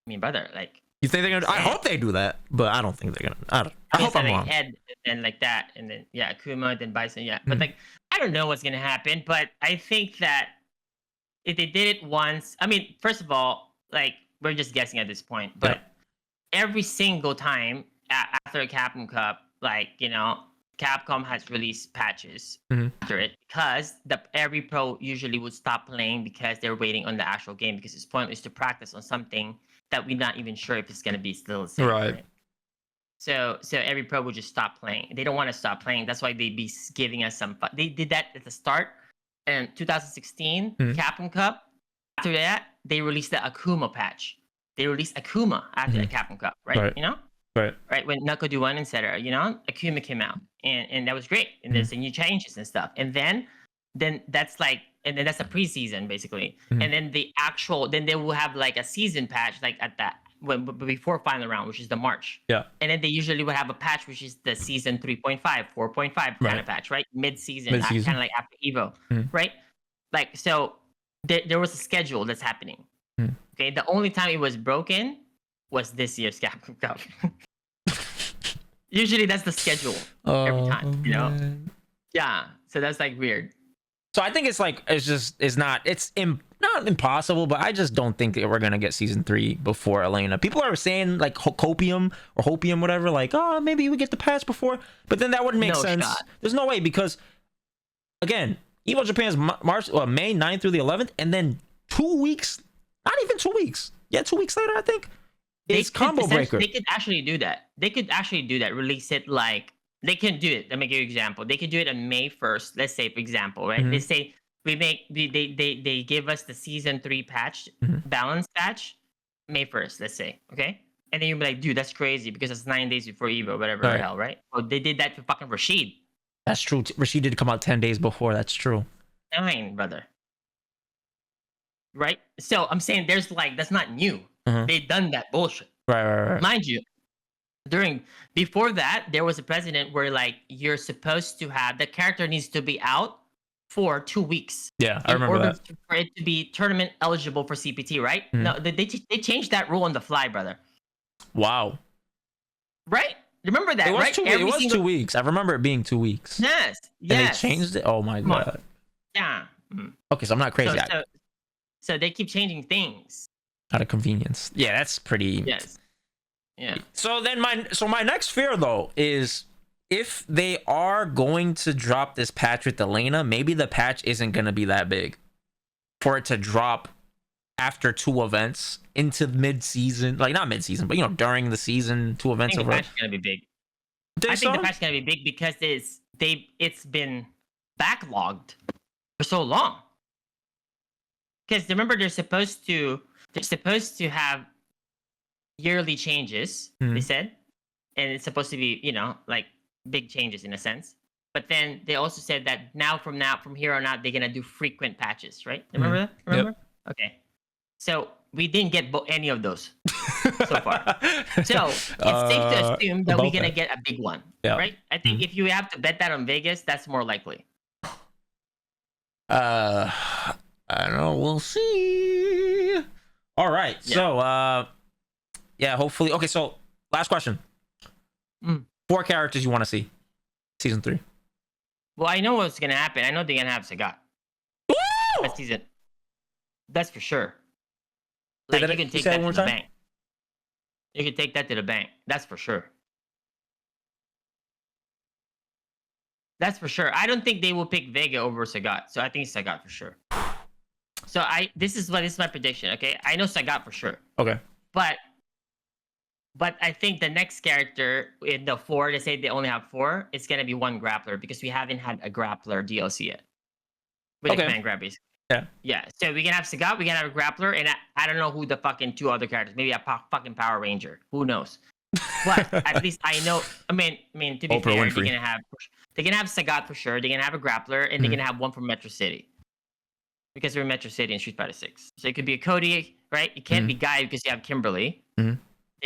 mean, brother, like, you think they're gonna? I hope they do that, but I don't think they're gonna. I hope I'm wrong. Head and like that, and then Akuma, then Bison, But like, I don't know what's gonna happen, but I think that if they did it once, I mean, first of all, like, we're just guessing at this point, but every single time after a Capcom Cup, like, you know, Capcom has released patches after it, because every pro usually would stop playing because they're waiting on the actual game, because its point is to practice on something that we're not even sure if it's going to be still the same. Right. So every pro would just stop playing. They don't want to stop playing. That's why they'd be giving us some fun. They did that at the start in 2016 Capcom Cup. After that, they released the Akuma patch. They released Akuma after the Capcom Cup, right? You know? Right. When Knuckle Do 1, etc., you know, Akuma came out. And that was great. And there's the new changes and stuff. And then that's like, and then that's a preseason basically. And then then they will have like a season patch, like at that before final round, which is the March. Yeah. And then they usually would have a patch which is the season 3.5, 4.5 kind of patch, right? Mid-season. Kind of like after EVO, right? Like, so there was a schedule that's happening. Okay. The only time it was broken was this year's Capcom Cup. Usually that's the schedule every time, you know? Yeah. So that's like weird. So I think it's like, it's not impossible, but I just don't think that we're gonna get season 3 before Elena. People are saying like Hopium or Hopium, whatever, like, oh, maybe we get the patch before, but then that wouldn't make sense. Shot. There's no way, because again, EVO Japan's May 9th through the 11th, and then 2 weeks, not even 2 weeks. Yeah, 2 weeks later, I think. It's Combo Breaker. They could actually do that. Release it like, they can do it. Let me give you an example. They could do it on May 1st. Let's say, for example, right? Let's say they give us the season 3 patch, balance patch, May 1st, let's say, okay? And then you'll be like, dude, that's crazy because it's 9 days before EVO, whatever the hell, right? So they did that for fucking Rashid. That's true. Rashid did come out 10 days before. That's true. 9, brother. Right? So I'm saying there's like, that's not new. They've done that bullshit. Right. Mind you, before that, there was a precedent where like you're supposed to have, the character needs to be out for 2 weeks. Yeah, I remember that. For it to be tournament eligible for CPT, right? No, they changed that rule on the fly, brother. Wow. Right? Remember that, right? It was 2 weeks. I remember it being 2 weeks. Yes. And they changed it? Oh my God. Yeah. Okay, so I'm not crazy. So they keep changing things. Out of convenience. Yeah, that's pretty... Yes. Yeah. So then my next fear though is if they are going to drop this patch with Elena, maybe the patch isn't going to be that big for it to drop after 2 events into mid-season, like not mid-season, but you know, during the season, 2 events. I think the patch is going to be big. I think the patch is going to be big because it's been backlogged for so long. Because remember, they're supposed to have yearly changes, they said, and it's supposed to be, you know, like big changes in a sense. But then they also said that from here on out, they're gonna do frequent patches, right? Remember that? Remember? Yep. Okay. So we didn't get any of those so far. So it's safe to assume that we're gonna get a big one, right? I think if you have to bet that on Vegas, that's more likely. I don't know. We'll see. All right. Yeah. So, yeah, hopefully. Okay, so last question. 4 characters you want to see season 3. Well, I know what's gonna happen. I know they're gonna have Sagat. That season. That's for sure. Like, you can take that to the bank. You can take that to the bank. That's for sure. That's for sure. I don't think they will pick Vega over Sagat. So I think Sagat for sure. So this is my prediction, okay? I know Sagat for sure. Okay. But I think the next character in the 4, they say they only have 4, it's gonna be 1 grappler because we haven't had a grappler DLC yet. With a command grab, basically. Yeah. So we can have Sagat, we can have a grappler, and I don't know who the fucking 2 other characters. Maybe a fucking Power Ranger. Who knows? But at least I know. I mean, to be fair, they're gonna have Sagat for sure. They're gonna have a grappler, and they're gonna have 1 from Metro City. Because we're in Metro City and Street Fighter 6. So it could be a Cody, right? It can't be Guy because you have Kimberly. They're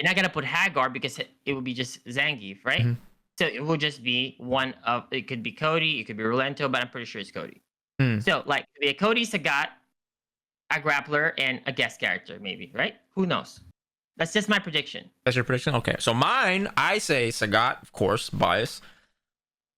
not gonna put Hagar because it would be just Zangief, right? So it will just be one of. It could be Cody, it could be Rolento, but I'm pretty sure it's Cody. So like, it could be a Cody, Sagat, a grappler, and a guest character, maybe, right? Who knows? That's just my prediction. That's your prediction? Okay. So mine, I say Sagat, of course, bias.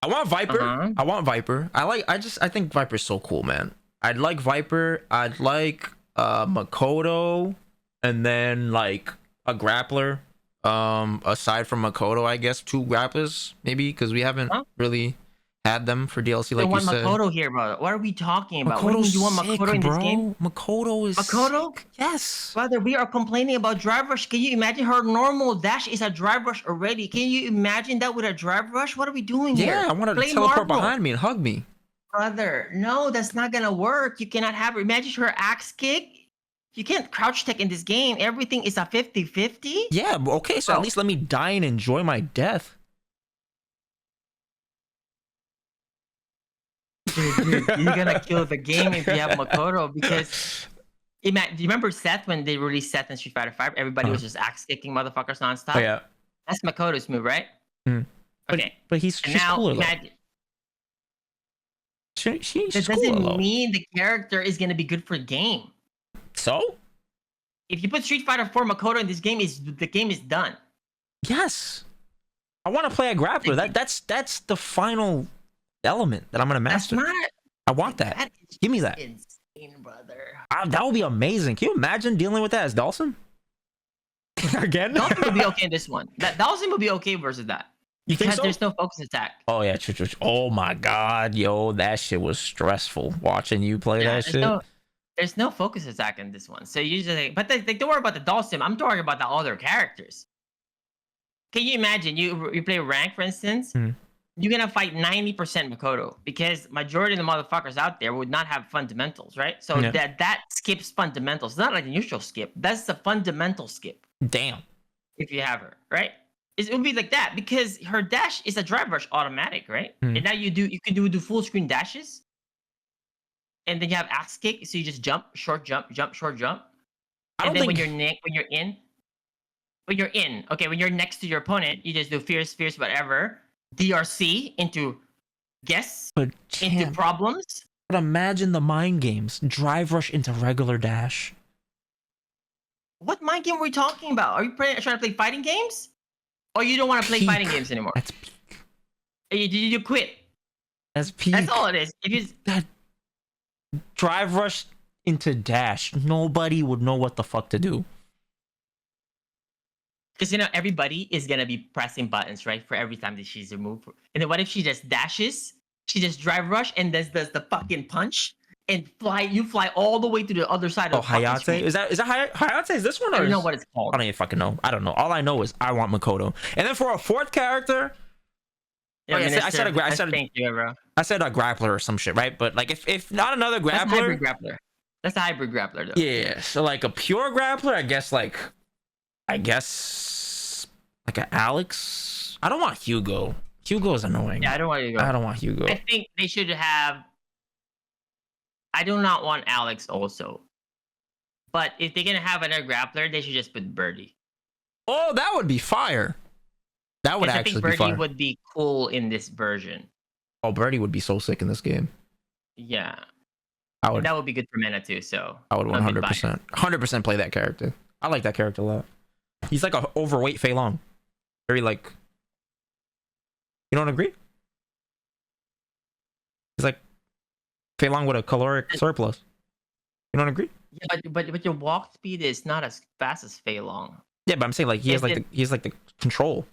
I want Viper. I think Viper's so cool, man. I'd like Viper. I'd like Makoto, and then like a grappler. Aside from Makoto, I guess 2 grapplers maybe, because we haven't really had them for DLC. Like you said, Makoto here, bro. What are we talking about? Makoto's you want Makoto in this game? Makoto is sick. Yes, brother. We are complaining about drive rush. Can you imagine her normal dash is a drive rush already? Can you imagine that with a drive rush? What are we doing here? Yeah, I want her to teleport behind me and hug me. Brother, no, that's not gonna work. You cannot have her. Imagine her axe kick. You can't crouch tech in this game. Everything is a 50-50. Yeah, okay, so at least let me die and enjoy my death. Dude, you're gonna kill the game if you have Makoto, because do you remember Seth when they released Seth in Street Fighter 5? Everybody was just axe kicking motherfuckers nonstop. Oh, yeah, that's Makoto's move, right? Okay, but she's cooler. Imagine, she's that doesn't mean the character is gonna be good for the game. So, if you put Street Fighter 4 Makoto in this game, the game is done. Yes, I want to play a grappler. That's the final element that I'm gonna master. I want that. Give me that. brother. That would be amazing. Can you imagine dealing with that as Dawson? Again? Dawson would be okay in this one. That Dawson would be okay versus that. You think Because so? there's no focus attack. Oh yeah, true. Oh my god, yo, that shit was stressful watching you play that shit. There's no focus attack in this one. So usually, but they don't worry about the Dawson. I'm talking about the other characters. Can you imagine you play rank, for instance? You're gonna fight 90% Makoto because majority of the motherfuckers out there would not have fundamentals, right? So that skips fundamentals. It's not like a neutral skip. That's the fundamental skip. Damn. If you have her, right? It would be like that because her dash is a drive rush automatic, right? And now you can do full screen dashes, and then you have axe kick, so you just jump, short jump, short jump, and then when you're next to your opponent, you just do fierce, whatever. DRC into guess into problems. But imagine the mind games. Drive rush into regular dash. What mind game are we talking about? Are you trying to play fighting games? Or you don't want to play fighting games anymore? That's peak. You quit. That's peak. That's all it is. That drive rush into dash, nobody would know what the fuck to do. Because, everybody is going to be pressing buttons, right? For every time that she's removed. And then what if she just dashes? She just drive rush and does the fucking punch and you fly all the way to the other side of the Hayate? screen. Is that Hayate? Is this one? Or I don't know what it's called. I don't even fucking know. I don't know. All I know is I want Makoto. And then for a fourth character... Yeah, I said a grappler or some shit, right? But like if not another grappler... That's a hybrid grappler. That's a hybrid grappler, though. Yeah, so like a pure grappler, I guess like an Alex. I don't want Hugo. Hugo is annoying. Yeah, I don't want Hugo. I don't want Hugo. I think they should have... I do not want Alex also. But if they're going to have another grappler, they should just put Birdie. Oh, that would be fire. That would actually be fire. I think Birdie would be cool in this version. Oh, Birdie would be so sick in this game. Yeah. And that would be good for Mena too, so... I would 100% play that character. I like that character a lot. He's like an overweight Fei Long. Very like... You don't agree? He's like Fei Long with a caloric surplus. You don't agree? Yeah, but your walk speed is not as fast as Fei Long. Yeah, but I'm saying like he has like the control.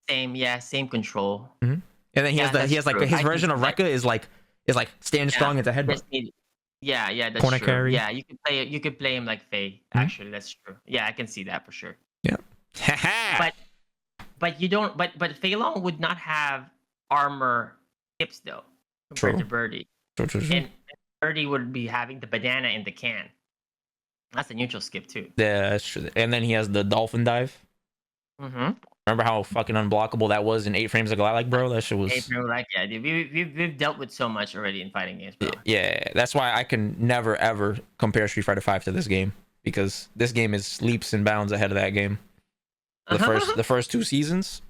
Same control. And then he has like his version of Rekka is like stand strong into headbutt. Yeah, that's corner true. carry. Yeah, you could play him like Fei. Actually, that's true. Yeah, I can see that for sure. Yeah. but you don't. But Fei Long would not have armor tips though compared to Birdie. True. And Birdie would be having the banana in the can. That's a neutral skip too. Yeah, that's true. And then he has the dolphin dive. Remember how fucking unblockable that was in 8 frames of Lilac, bro? That shit was... 8 frames of Lilac, yeah. Dude, we've dealt with so much already in fighting games, bro. Yeah, that's why I can never, ever compare Street Fighter V to this game. Because this game is leaps and bounds ahead of that game. The first 2 seasons.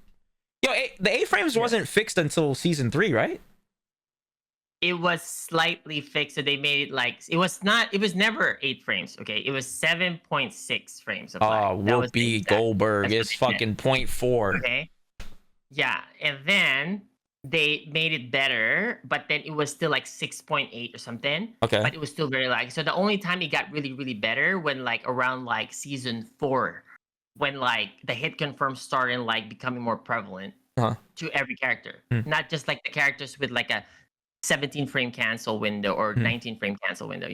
Yo, the 8 frames wasn't fixed until Season 3, right? It was slightly fixed, so they made it like... It was never 8 frames, okay? It was 7.6 frames of lag. Whoopi Goldberg is fucking 0.4. Okay? Yeah, and then they made it better, but then it was still like 6.8 or something. Okay. But it was still very laggy. So the only time it got really, really better when like around like Season 4, when like the hit confirm started like becoming more prevalent to every character. Not just like the characters with like a 17 frame cancel window or 19 frame cancel window,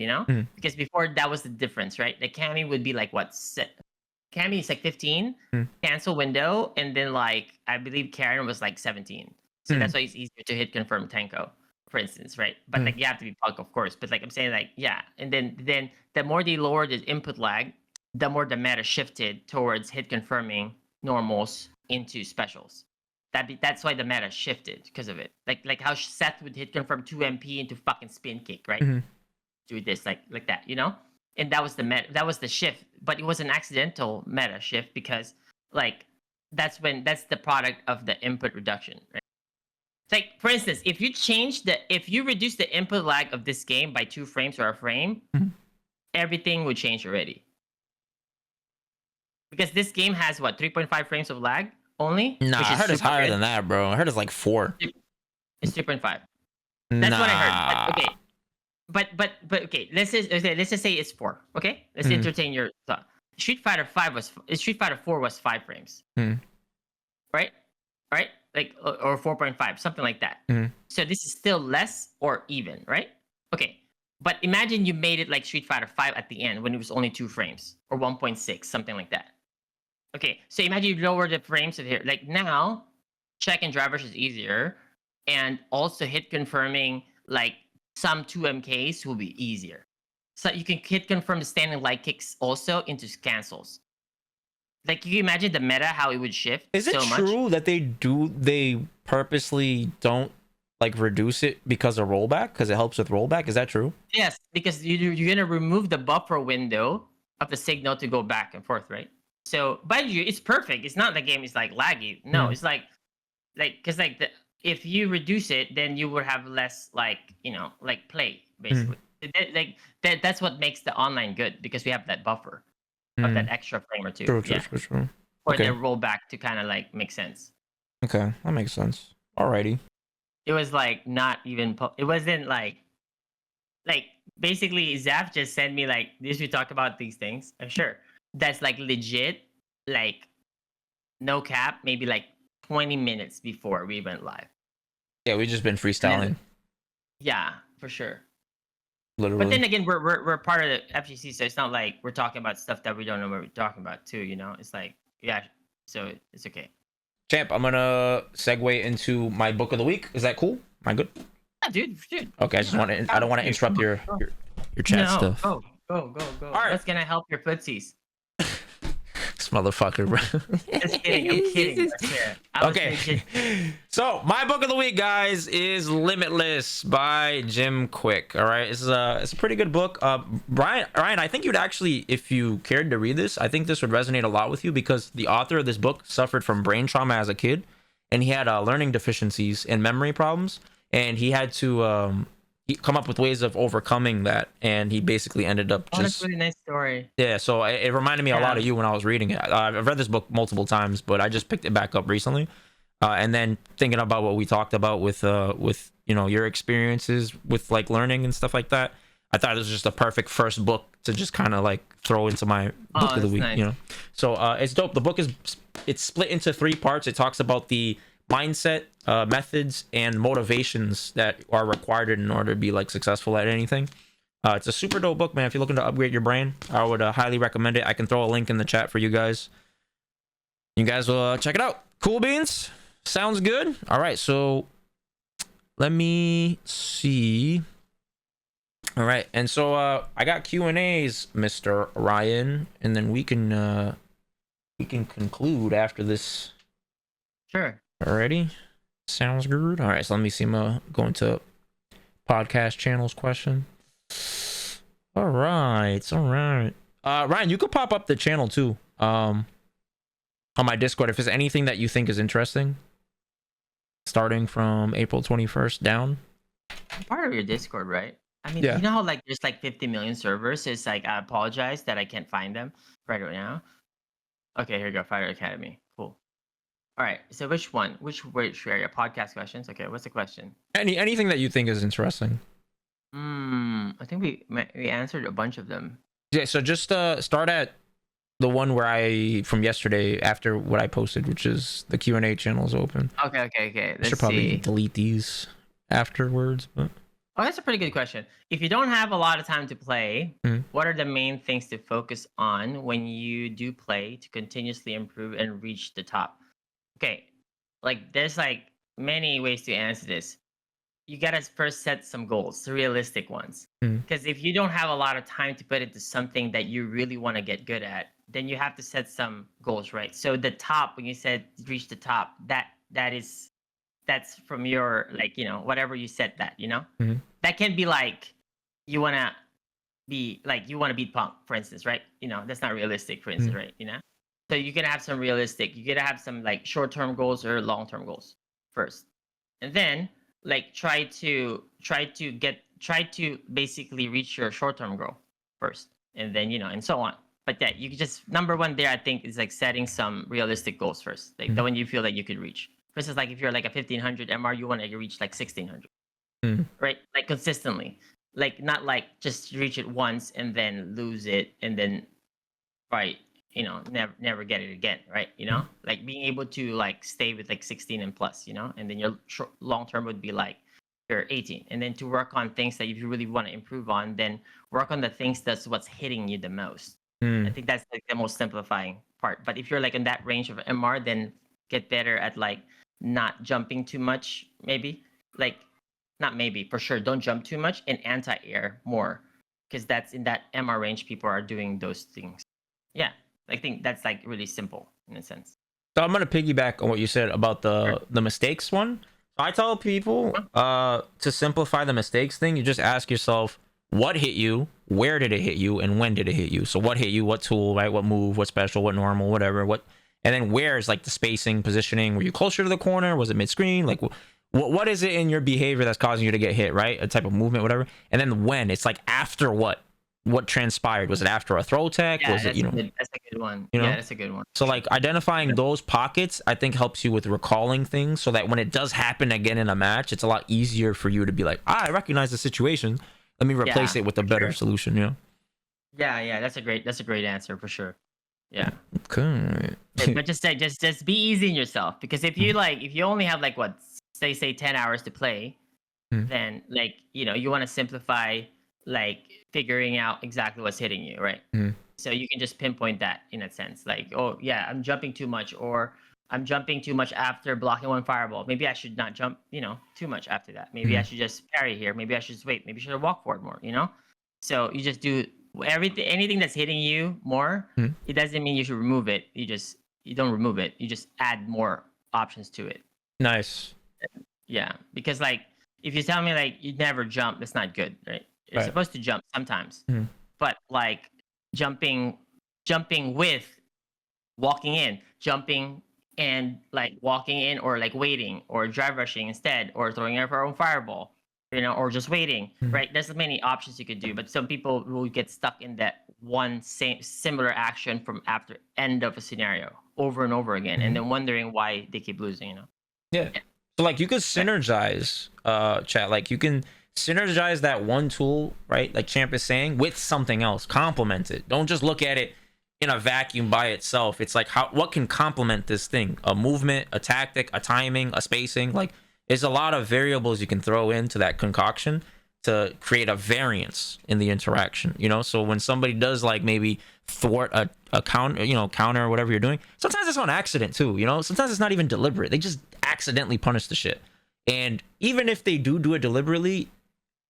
because before that was the difference, right? The Cammy would be like Cammy is like 15 cancel window, and then like I believe Karen was like 17, so that's why it's easier to hit confirm Tenko, for instance, right? But like you have to be Pug, of course, but like I'm saying, like and then the more they lowered the input lag, the more the meta shifted towards hit confirming normals into specials. That's why the meta shifted because of it. Like how Seth would hit confirm 2 MP into fucking spin kick, right? Do this like that, And that was the meta. That was the shift, but it was an accidental meta shift because like that's the product of the input reduction, right? It's like, for instance, if you reduce the input lag of this game by 2 frames or a frame, everything would change already. Because this game has 3.5 frames of lag only? Nah, I heard it's higher than that, bro. I heard it's like 4. It's 3.5. That's what I heard. But, okay. okay. Let's just say it's 4. Okay, let's Mm. entertain your thought. Street Fighter 4 was 5 frames, Mm. right? Right, like or 4.5, something like that. Mm. So this is still less or even, right? Okay, but imagine you made it like Street Fighter 5 at the end when it was only 2 frames or 1.6, something like that. Okay, so imagine you lower the frames of here. Like now, check-in drivers is easier, and also hit confirming like some 2 MKs will be easier. So you can hit confirm the standing light kicks also into cancels. Like, can you imagine the meta how it would shift Is it so much? true that they purposely don't like reduce it because of rollback? Because it helps with rollback? Is that true? Yes, because you're gonna remove the buffer window of the signal to go back and forth, right? So, but it's perfect. It's not the game is like laggy. No, Mm. it's like because if you reduce it, then you would have less like like play basically. That's what makes the online good because we have that buffer of that extra frame or two. True, Yeah, true. for the Okay. rollback to kind of like make sense. Okay, that makes sense. Alrighty. It was like not even. It wasn't like basically Zaf just sent me like this. We talk about these things. I'm sure that's like legit, like no cap. Maybe like 20 minutes before we went live. Yeah, we just been And freestyling, then, yeah, for sure. literally. But then again, we're part of the FGC, so it's not like we're talking about stuff that we don't know what we're talking about too. It's like so it's okay. Champ, I'm gonna segue into my book of the week. Is that cool? Am I good? Yeah, dude. Okay, I just want to. I don't want to interrupt your chat stuff. Go. All right. That's gonna help your footsies. This motherfucker, bro. Just kidding. I'm kidding. Okay. So my book of the week, guys, is Limitless by Jim Quick. All right, it's a pretty good book. Ryan, I think you'd actually, if you cared to read this, I think this would resonate a lot with you because the author of this book suffered from brain trauma as a kid, and he had learning deficiencies and memory problems, and he had to come up with ways of overcoming that, and he basically ended up just. That's a really nice story. Yeah, so it reminded me a lot of you when I was reading it. I've read this book multiple times, but I just picked it back up recently. And then thinking about what we talked about with your experiences with like learning and stuff like that, I thought it was just a perfect first book to just kind of like throw into my book of the week. Nice. So it's dope. The book it's split into 3 parts. It talks about the mindset, methods, and motivations that are required in order to be like successful at anything. It's a super dope book, man. If you're looking to upgrade your brain, I would highly recommend it. I can throw a link in the chat for you guys. You guys will check it out. Cool beans. Sounds good. All right, so let me see. All right, and so I got Q&As, Mr. Ryan, and then we can conclude after this. Sure. Alrighty. Sounds good. All right, so let me see. I'm going to podcast channels question. All right. Ryan, you could pop up the channel too. On my Discord if there's anything that you think is interesting. Starting from April 21st down. I'm part of your Discord, right? I mean, Yeah. you know how like there's like 50 million servers. So it's like I apologize that I can't find them right now. Okay, here you go. Fighter Academy. Cool. All right. So which one? Which area? Podcast questions. Okay. What's the question? Anything that you think is interesting. I think we answered a bunch of them. Yeah. So just start at the one where from yesterday after what I posted, which is the Q&A channel is open. Okay. I Let's should probably see. delete these afterwards, but. Oh, that's a pretty good question. If you don't have a lot of time to play, what are the main things to focus on when you do play to continuously improve and reach the top? Okay, like there's like many ways to answer this. You gotta first set some goals, realistic ones. Because if you don't have a lot of time to put into something that you really want to get good at, then you have to set some goals, right? So the top, when you said reach the top, that's from your like whatever you set that that can be like you want to beat Punk, for instance, right? That's not realistic, for instance, right? So you're gonna have some realistic, you're gonna have some like short-term goals or long-term goals first, and then like try to basically reach your short-term goal first, and then and so on. But yeah, you can just number one there I think is like setting some realistic goals first, like the one you feel that you could reach. For instance, like if you're like a 1500 MR, you want to reach like 1600, right? Like consistently. Like not like just reach it once and then lose it and then right, never get it again, right? Like being able to like stay with like 16 and plus, and then your long term would be like you're 18, and then to work on things that if you really want to improve on, then work on the things that's what's hitting you the most. I think that's like the most simplifying part. But if you're like in that range of MR, then get better at like not jumping too much, maybe like not maybe for sure don't jump too much and anti-air more, because that's in that MR range people are doing those things. Yeah, I think that's like really simple in a sense. So I'm gonna piggyback on what you said about the mistakes one. I tell people to simplify the mistakes thing, you just ask yourself what hit you, where did it hit you, and when did it hit you. So what hit you, what tool, right? What move, what special, what normal, whatever, and then where is like the spacing, positioning. Were you closer to the corner? Was it mid screen? Like what is it in your behavior that's causing you to get hit, right? A type of movement, whatever. And then when, it's like after what transpired. Was it after a throw tech? Yeah, was it, that's a good one. Yeah, that's a good one. So like identifying those pockets, I think helps you with recalling things, so that when it does happen again in a match, it's a lot easier for you to be like, I recognize the situation. Let me replace it with a better solution. Yeah, that's a great answer for sure. Yeah. Okay. But just be easy on yourself, because if you only have like what say 10 hours to play, then like you want to simplify like figuring out exactly what's hitting you, right? So you can just pinpoint that in a sense, like, oh yeah, I'm jumping too much, or I'm jumping too much after blocking one fireball. Maybe I should not jump, too much after that. Maybe I should just parry here. Maybe I should just wait. Maybe I should walk forward more, So you just do anything that's hitting you more. It doesn't mean you should remove it. You don't remove it. You just add more options to it. Nice. Yeah, because like if you tell me like you never jump, that's not good, right? You're supposed to jump sometimes, but like jumping with walking in, jumping and like walking in, or like waiting, or drive rushing instead, or throwing out our own fireball, or just waiting, right? There's many options you could do, but some people will get stuck in that one similar action from after end of a scenario over and over again, and then wondering why they keep losing. Yeah. So like you could synergize, chat. Like you can synergize that one tool, right? Like Champ is saying, with something else. Complement it. Don't just look at it in a vacuum by itself. It's like what can complement this thing? A movement, a tactic, a timing, a spacing. Like there's a lot of variables you can throw into that concoction to create a variance in the interaction. So when somebody does like maybe thwart a counter or whatever you're doing, sometimes it's on accident too. Sometimes it's not even deliberate. They just accidentally punish the shit. And even if they do it deliberately,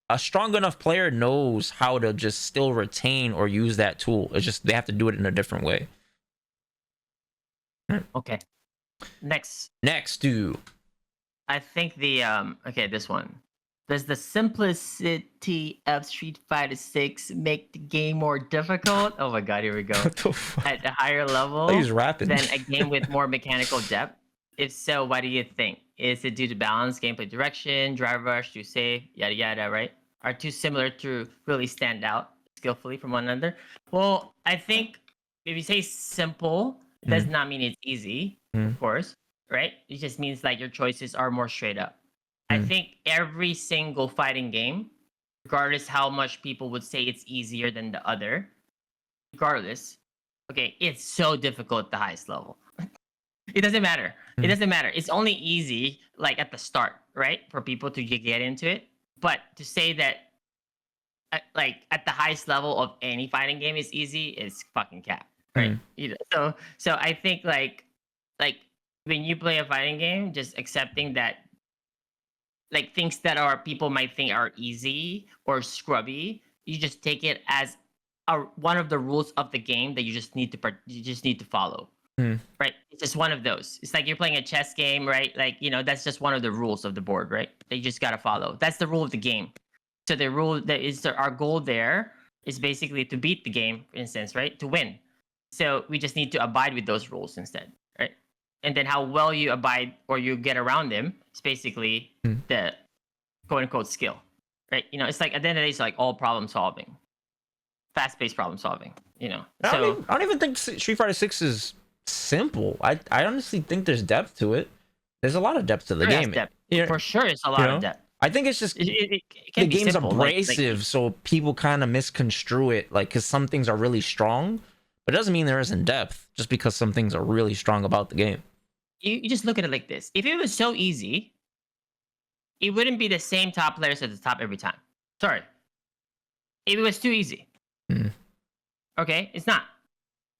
a strong enough player knows how to just still retain or use that tool. It's just they have to do it in a different way. Okay. Next, do. I think this one. Does the simplicity of Street Fighter 6 make the game more difficult? Oh my god, here we go. At a higher level He's rapping. than a game with more mechanical depth? If so, what do you think? Is it due to balance, gameplay direction, drive rush, to save, yada yada, right? Are too similar to really stand out skillfully from one another? Well, I think if you say simple, it does not mean it's easy, of course, right? It just means like your choices are more straight up. I think every single fighting game, regardless how much people would say it's easier than the other, regardless, okay, it's so difficult at the highest level. It doesn't matter. It doesn't matter. It's only easy like at the start, right? For people to get into it. But to say that like at the highest level of any fighting game is easy is fucking cap, right? So I think like when you play a fighting game, just accepting that like things that people might think are easy or scrubby, you just take it as one of the rules of the game that you just need to follow. Right? It's just one of those. It's like you're playing a chess game, right? Like, that's just one of the rules of the board, right? That you just got to follow. That's the rule of the game. So the rule that is our goal there is basically to beat the game, for instance, right? To win. So we just need to abide with those rules instead, right? And then how well you abide or you get around them is basically the quote unquote skill, right? It's like at the end of the day, it's like all problem solving, fast-paced problem solving, I don't even think Street Fighter 6 is simple. I honestly think there's depth to it. There's a lot of depth to the game. For sure, it's a lot of depth. I think it's just It the can be game's simple, abrasive, so people kind of misconstrue it, like, because some things are really strong, but it doesn't mean there isn't depth just because some things are really strong about the game. you just look at it like this. If it was so easy, it wouldn't be the same top players at the top every time. Sorry. If it was too easy. Hmm. Okay, it's not.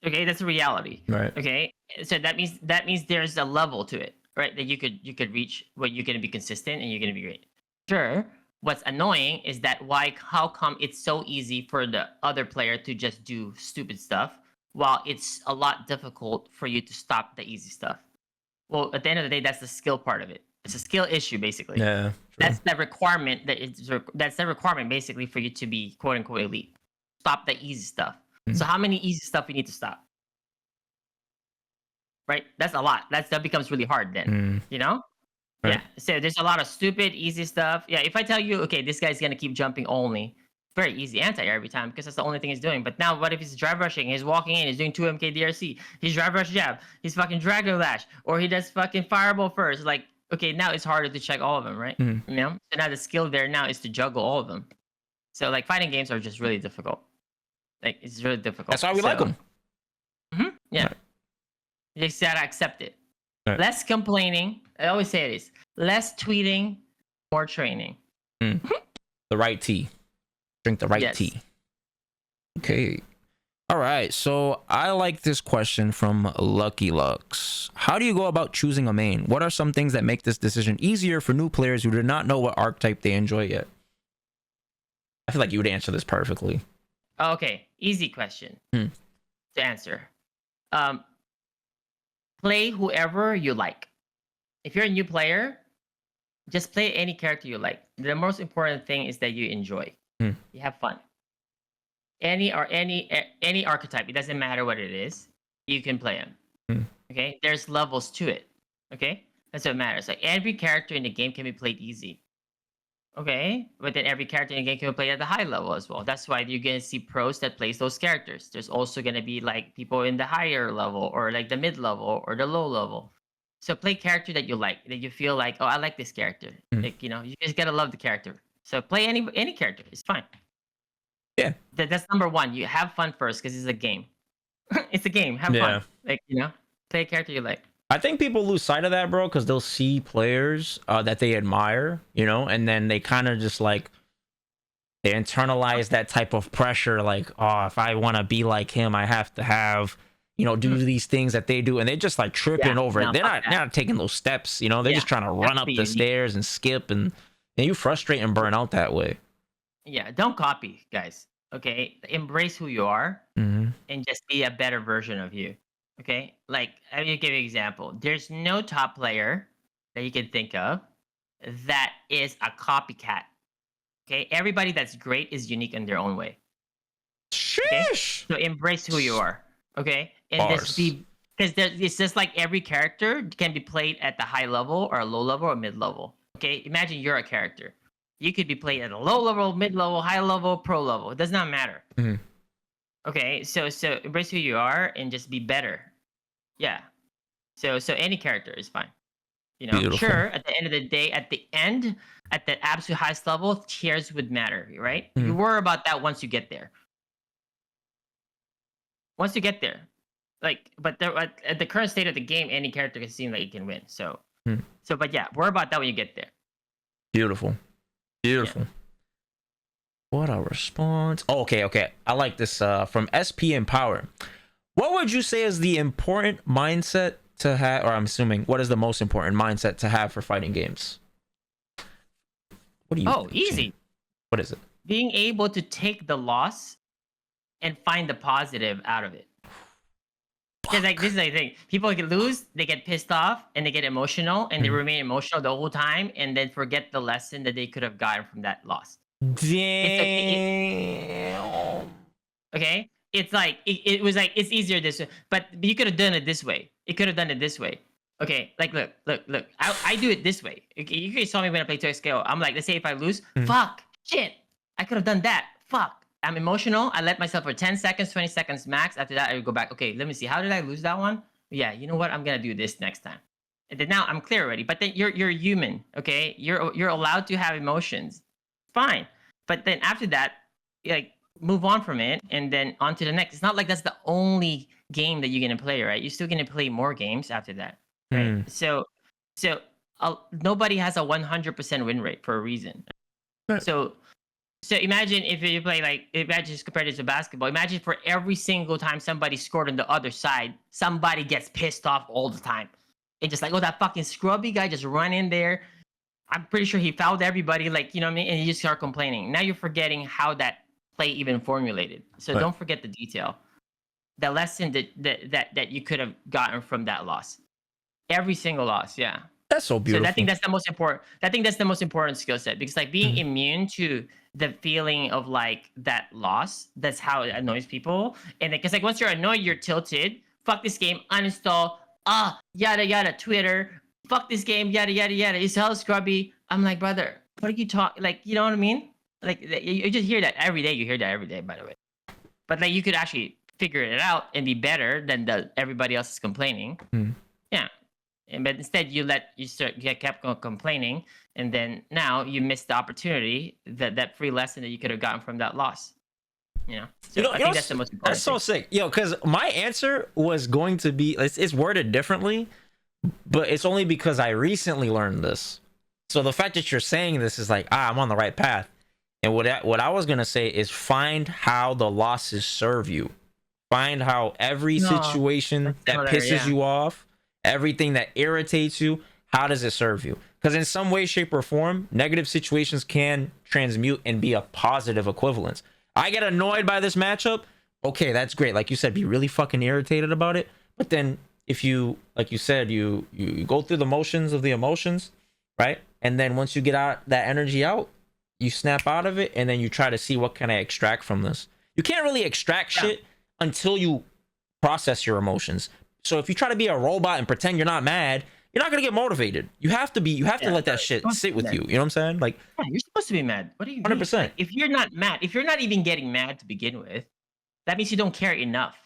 Okay, that's a reality. Right. Okay, so that means there's a level to it, right? That you could reach where you're gonna be consistent and you're gonna be great. Sure. What's annoying is that how come it's so easy for the other player to just do stupid stuff while it's a lot difficult for you to stop the easy stuff? Well, at the end of the day, that's the skill part of it. It's a skill issue, basically. Yeah. That's the requirement that's the requirement basically for you to be quote unquote elite. Stop the easy stuff. So how many easy stuff you need to stop? Right? That's a lot. That becomes really hard then. You know? Right. Yeah. So there's a lot of stupid, easy stuff. Yeah. If I tell you, okay, this guy's gonna keep jumping only, very easy anti-air every time because that's the only thing he's doing. But now, what if he's drive rushing? He's walking in. He's doing 2 MK DRC. He's drive rush jab. He's fucking Dragon Lash, or he does fucking Fireball first. Like, okay, now it's harder to check all of them, right? You know. So now the skill there now is to juggle all of them. So like fighting games are just really difficult. Like it's really difficult. That's why we like them. Yeah. Right. You just gotta accept it. Right. Less complaining. I always say this. Less tweeting, more training. The right tea. Drink the right tea. Okay. All right. So I like this question from Lucky Lux. How do you go about choosing a main? What are some things that make this decision easier for new players who do not know what archetype they enjoy yet? I feel like you would answer this perfectly. Okay. Easy question to answer. Play whoever you like. If you're a new player, just play any character you like. The most important thing is that you enjoy. You have fun. Any archetype, it doesn't matter what it is, you can play them. Okay, there's levels to it. Okay, that's what matters. Like every character in the game can be played easy. Okay, but then every character in the game can be played at the high level as well. That's why you're gonna see pros that plays those characters. There's also gonna be like people in the higher level or like the mid level or the low level. So play character that you like, that you feel like, oh, I like this character. Like, you know, you just gotta love the character. So play any character. It's fine. Yeah. That's number one. You have fun first because it's a game. It's a game. Have fun. Like, you know, play a character you like. I think people lose sight of that, bro, because they'll see players that they admire, you know, and then they kind of just like they internalize that type of pressure, like, oh, if I want to be like him, I have to have, you know, do these things that they do, and they're just like tripping over it. They're not taking those steps, you know. They're just trying to run up the stairs and skip, and you frustrate and burn out that way. Yeah, don't copy, guys. Okay, embrace who you are and just be a better version of you. Okay, like I'm gonna give you an example. There's no top player that you can think of that is a copycat. Okay, everybody that's great is unique in their own way. Okay? So embrace who you are. Okay, and just be, because it's just like every character can be played at the high level or low level or mid level. Okay, imagine you're a character. You could be played at a low level, mid level, high level, pro level. It does not matter. Okay, so embrace who you are and just be better. Yeah. So any character is fine. You know, sure, at the end of the day, at the absolute highest level, tiers would matter, right? You worry about that once you get there. Once you get there. Like, but at the current state of the game, any character can seem like it can win. So but yeah, worry about that when you get there. Beautiful. Yeah. What a response. Oh, okay. I like this from SP Empower. What would you say is the important mindset to have, or I'm assuming, what is the most important mindset to have for fighting games? What do you think, easy. Shane? What is it? Being able to take the loss and find the positive out of it. Because like this is the thing. People can lose, they get pissed off, and they get emotional, and they remain emotional the whole time, and then forget the lesson that they could have gotten from that loss. Damn. Okay? It's like it was like it's easier this way, but you could have done it this way. It could have done it this way. Okay, like look. I do it this way. Okay, you guys saw me when I play 2XKO. I'm like, let's say if I lose, fuck, shit, I could have done that. Fuck. I'm emotional. I let myself for 10 seconds, 20 seconds max. After that, I would go back. Okay, let me see. How did I lose that one? Yeah, you know what? I'm gonna do this next time. And then now I'm clear already. But then you're human, okay? You're allowed to have emotions, fine. But then after that, like move on from it and then on to the next. It's not like that's the only game that you're gonna play, right? You're still gonna play more games after that, right? So nobody has a 100% win rate for a reason. Right. So imagine if you play imagine just compared it to basketball. Imagine for every single time somebody scored on the other side, somebody gets pissed off all the time. And just like, oh, that fucking scrubby guy just run in there. I'm pretty sure he fouled everybody, like, you know what I mean? And you just start complaining. Now you're forgetting how that play even formulated. So Right. don't forget the detail. The lesson that you could have gotten from that loss. Every single loss, yeah. That's so beautiful. So I think that's the most important. I think that's the most important skill set because like being immune to the feeling of like that loss, that's how it annoys people. And because like once you're annoyed, you're tilted. Fuck this game, uninstall. Yada yada. Twitter. Fuck this game. Yada yada yada. It's hell scrubby. I'm like, brother, what are you talking? Like, you know what I mean? Like you just hear that every day. You hear that every day, by the way. But like you could actually figure it out and be better than everybody else is complaining. Yeah. But instead you kept complaining, and then now you missed the opportunity, that free lesson that you could have gotten from that loss. You know, so I think that's the most important. That's so sick, yo. Because my answer was going to be it's worded differently, but it's only because I recently learned this. So the fact that you're saying this is like, I'm on the right path. And what I was gonna say is find how the losses serve you. Find how every situation that pisses you off, everything that irritates you, how does it serve you? Because in some way, shape, or form, negative situations can transmute and be a positive equivalence. I get annoyed by this matchup. Okay, that's great. Like you said, be really fucking irritated about it. But then if you, like you said, you go through the motions of the emotions, right? And then once you get that energy out, you snap out of it, and then you try to see what can I extract from this. You can't really extract shit until you process your emotions. So if you try to be a robot and pretend you're not mad, you're not gonna get motivated. You have to let that shit sit with you. You know what I'm saying? Like, you're supposed to be mad. What do you 100%. Like, if you're not mad, if you're not even getting mad to begin with, that means you don't care enough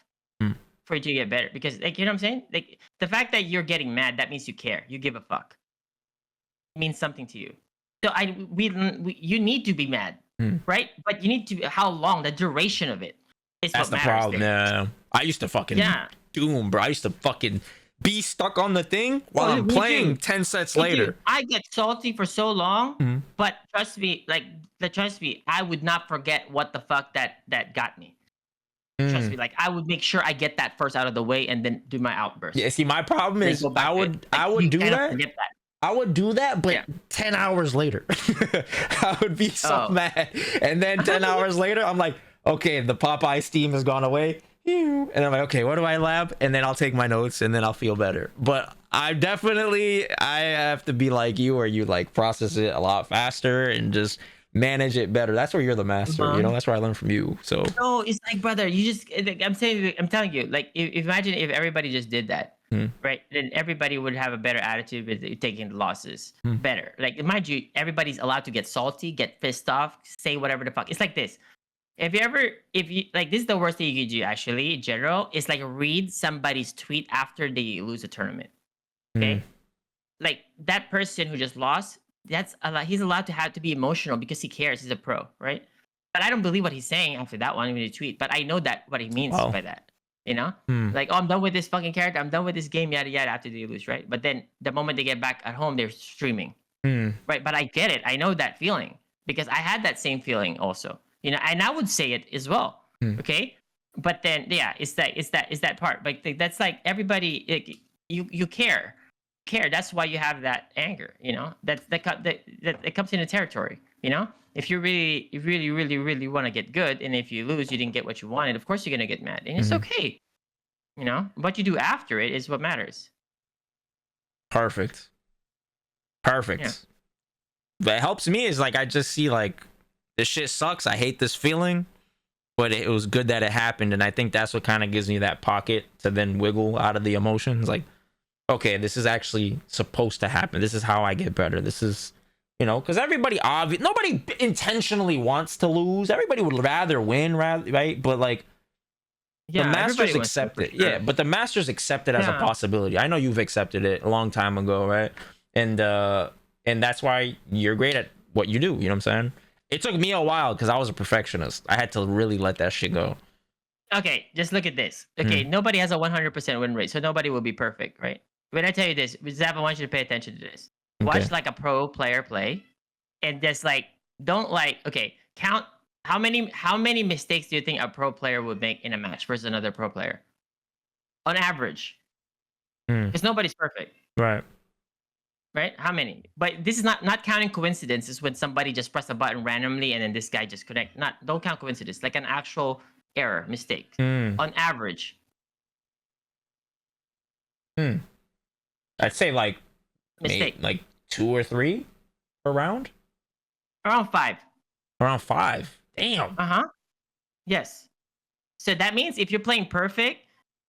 for it to get better. Because, like, you know what I'm saying? Like, the fact that you're getting mad, that means you care. You give a fuck. It means something to you. So you need to be mad, right? But you need to. How long? The duration of it is that's what the matters. problem. Yeah, I used to fucking doom, bro. I used to fucking be stuck on the thing while I'm playing 10 sets later. I get salty for so long, but trust me, I would not forget what the fuck that got me. Trust me, like I would make sure I get that first out of the way and then do my outburst. Yeah, see, my problem is I would do that. I would do that, but 10 hours later, I would be so mad. And then 10 hours later, I'm like, okay, the Popeye steam has gone away. And I'm like, okay, what do I lab? And then I'll take my notes and then I'll feel better. But I have to be like you, where you like process it a lot faster and just manage it better. That's where you're the master. You know, that's where I learned from you. So no, it's like, brother, you just, I'm telling you, like, imagine if everybody just did that. Right, then everybody would have a better attitude with taking the losses. Better, like, mind you, everybody's allowed to get salty, get pissed off, say whatever the fuck. It's like this. If you like, this is the worst thing you could do. Actually, in general, is like read somebody's tweet after they lose a tournament. Okay, like that person who just lost. He's allowed to be emotional because he cares. He's a pro, right? But I don't believe what he's saying after that one when he tweet. But I know that what he means by that. You know, like, oh, I'm done with this fucking character. I'm done with this game, yada yada. After they lose, right? But then the moment they get back at home, they're streaming, right? But I get it. I know that feeling because I had that same feeling also. You know, and I would say it as well. Okay, but then it's that part. Like that's like everybody. You care. That's why you have that anger. You know, that comes in the territory. You know, if you really want to get good, and if you lose, you didn't get what you wanted. Of course, you're gonna get mad, and it's okay. You know, what you do after it is what matters. Perfect. Yeah. What helps me is like I just see like this shit sucks. I hate this feeling, but it was good that it happened, and I think that's what kind of gives me that pocket to then wiggle out of the emotions. Like, okay, this is actually supposed to happen. This is how I get better. This is. You know, because nobody intentionally wants to lose. Everybody would rather win, right? But like, The Yeah, masters everybody wants to accept for it. Yeah, sure. but the masters accept it as a Yeah. possibility. I know you've accepted it a long time ago, right? And that's why you're great at what you do. You know what I'm saying? It took me a while because I was a perfectionist. I had to really let that shit go. Okay, just look at this. Okay, nobody has a 100% win rate, so nobody will be perfect, right? When I tell you this, Zap, I want you to pay attention to this. Okay. Watch like a pro player play, and just like don't like okay, count how many mistakes do you think a pro player would make in a match versus another pro player on average? Because nobody's perfect, Right. right? How many? But this is not counting coincidences when somebody just press a button randomly and then this guy just connect. Not don't count coincidence, like an actual error, mistake. On average, I'd say like mistake like 2 or 3 per round. around 5. Around 5. Damn. Yes. So that means if you're playing perfect,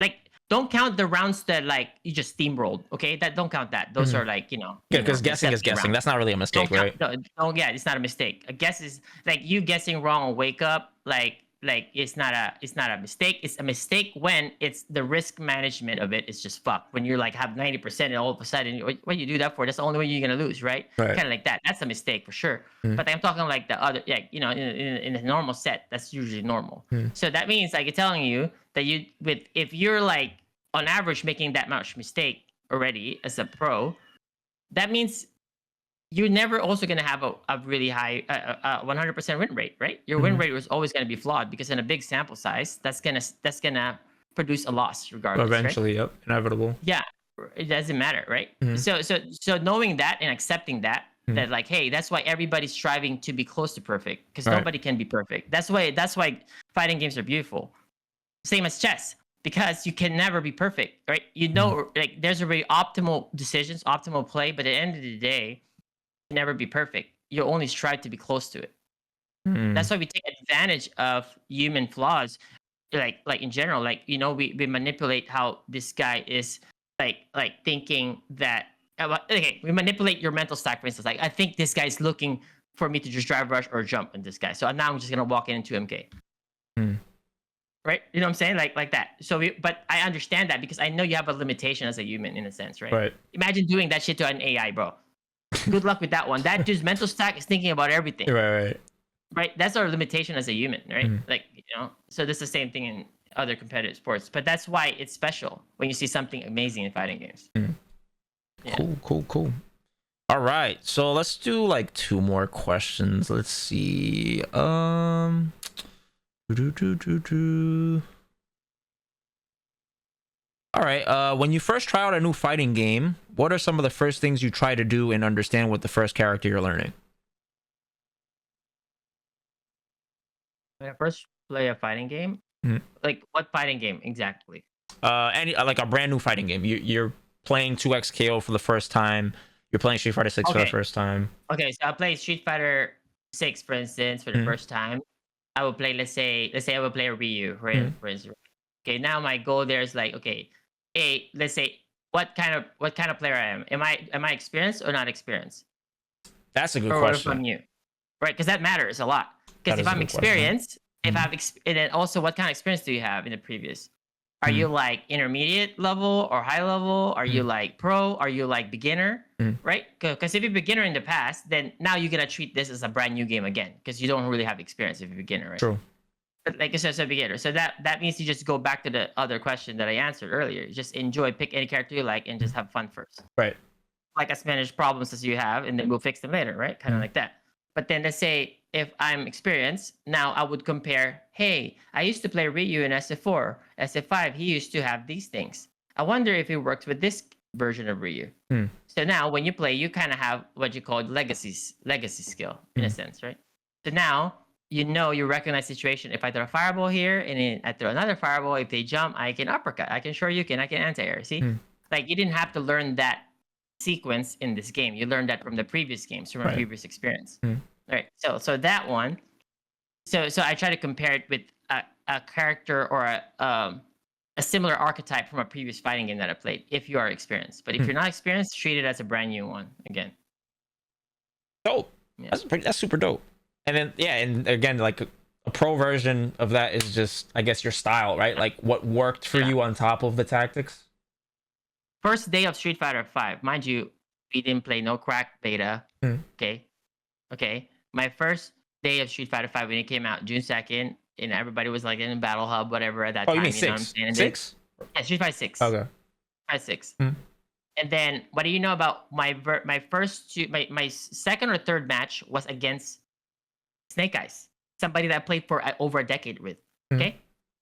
like don't count the rounds that like you just steamrolled. Okay, that don't count that. Those are like Yeah, because guessing is guessing. rounds. That's not really a mistake, Don't right? count, no, yeah, it's not a mistake. A guess is like you guessing wrong on wake up. Like it's not a mistake. It's a mistake when it's the risk management of it is just fucked. When you're like have 90% and all of a sudden, what you do that for? That's the only way you're gonna lose, right? Right. Kind of like that. That's a mistake for sure. But I'm talking like the other, yeah, you know, in a normal set, that's usually normal. So that means like it's telling you that if you're like on average making that much mistake already as a pro, that means you're never also going to have a really high 100% win rate, right? Your win rate was always going to be flawed because in a big sample size, that's gonna produce a loss regardless. Eventually, right? yep, inevitable. Yeah, it doesn't matter, right? So knowing that and accepting that that like, hey, that's why everybody's striving to be close to perfect because Right. nobody can be perfect. That's why fighting games are beautiful. Same as chess because you can never be perfect, right? You know, like there's a very optimal decisions, optimal play, but at the end of the day, you never be perfect. You only strive to be close to it. That's why we take advantage of human flaws, like in general. Like you know, we manipulate how this guy is like thinking that. Okay, we manipulate your mental stack. For instance, like I think this guy's looking for me to just drive rush or jump in this guy, so now I'm just gonna walk into MK. Right? You know what I'm saying? Like that. So, but I understand that because I know you have a limitation as a human in a sense, right? Right. Imagine doing that shit to an AI, bro. Good luck with that one. That dude's mental stack is thinking about everything. Right. Right? That's our limitation as a human, right? Like, you know, so this is the same thing in other competitive sports. But that's why it's special when you see something amazing in fighting games. Yeah. Cool. All right. So let's do like 2 more questions. Let's see. All right. When you first try out a new fighting game, what are some of the first things you try to do and understand with the first character you're learning? When I first play a fighting game, like what fighting game exactly? Any like a brand new fighting game. You're playing 2XKO for the first time. You're playing Street Fighter 6 for the first time. Okay, so I play Street Fighter 6, for instance, for the first time. I will play, let's say I will play a Ryu, right? For instance. Okay, now my goal there is like, okay, let's say what kind of player I am. Am I experienced or not experienced? That's a good or question. If I'm new, right? Because that matters a lot. Because if I'm experienced, and then also what kind of experience do you have in the previous? Are you like intermediate level or high level? Are you like pro? Are you like beginner? Right? Because if you're beginner in the past, then now you're gonna treat this as a brand new game again because you don't really have experience if you're beginner, right? True. But like I said, a beginner. So that means you just go back to the other question that I answered earlier. Just enjoy, pick any character you like, and just have fun first. Right. Like as many problems as you have, and then we'll fix them later, right? Kind of like that. But then let's say if I'm experienced, now I would compare, hey, I used to play Ryu in SF4, SF5, he used to have these things. I wonder if it works with this version of Ryu. So now when you play, you kind of have what you call legacy skill in a sense, right? So now you recognize situation. If I throw a fireball here and then I throw another fireball, if they jump, I can uppercut, I can shoryuken, I can anti-air. See? Like you didn't have to learn that sequence in this game. You learned that from the previous games, from a previous experience. Right. So that one. So I try to compare it with a character or a similar archetype from a previous fighting game that I played. If you are experienced, but if you're not experienced, treat it as a brand new one again. Dope. Yeah. That's super dope. And then and again, like a pro version of that is just, I guess, your style, right? Like what worked for you on top of the tactics. First day of Street Fighter 5, mind you, we didn't play no crack beta. Okay. My first day of Street Fighter 5 when it came out, June 2nd, and everybody was like in Battle Hub, whatever at that time. You mean know 6? what I'm saying? And Six? Yeah, Street Fighter 6. Okay. 6. And then, what do you know about my second or third match was against Snake Eyes, somebody that I played for over a decade with. Okay,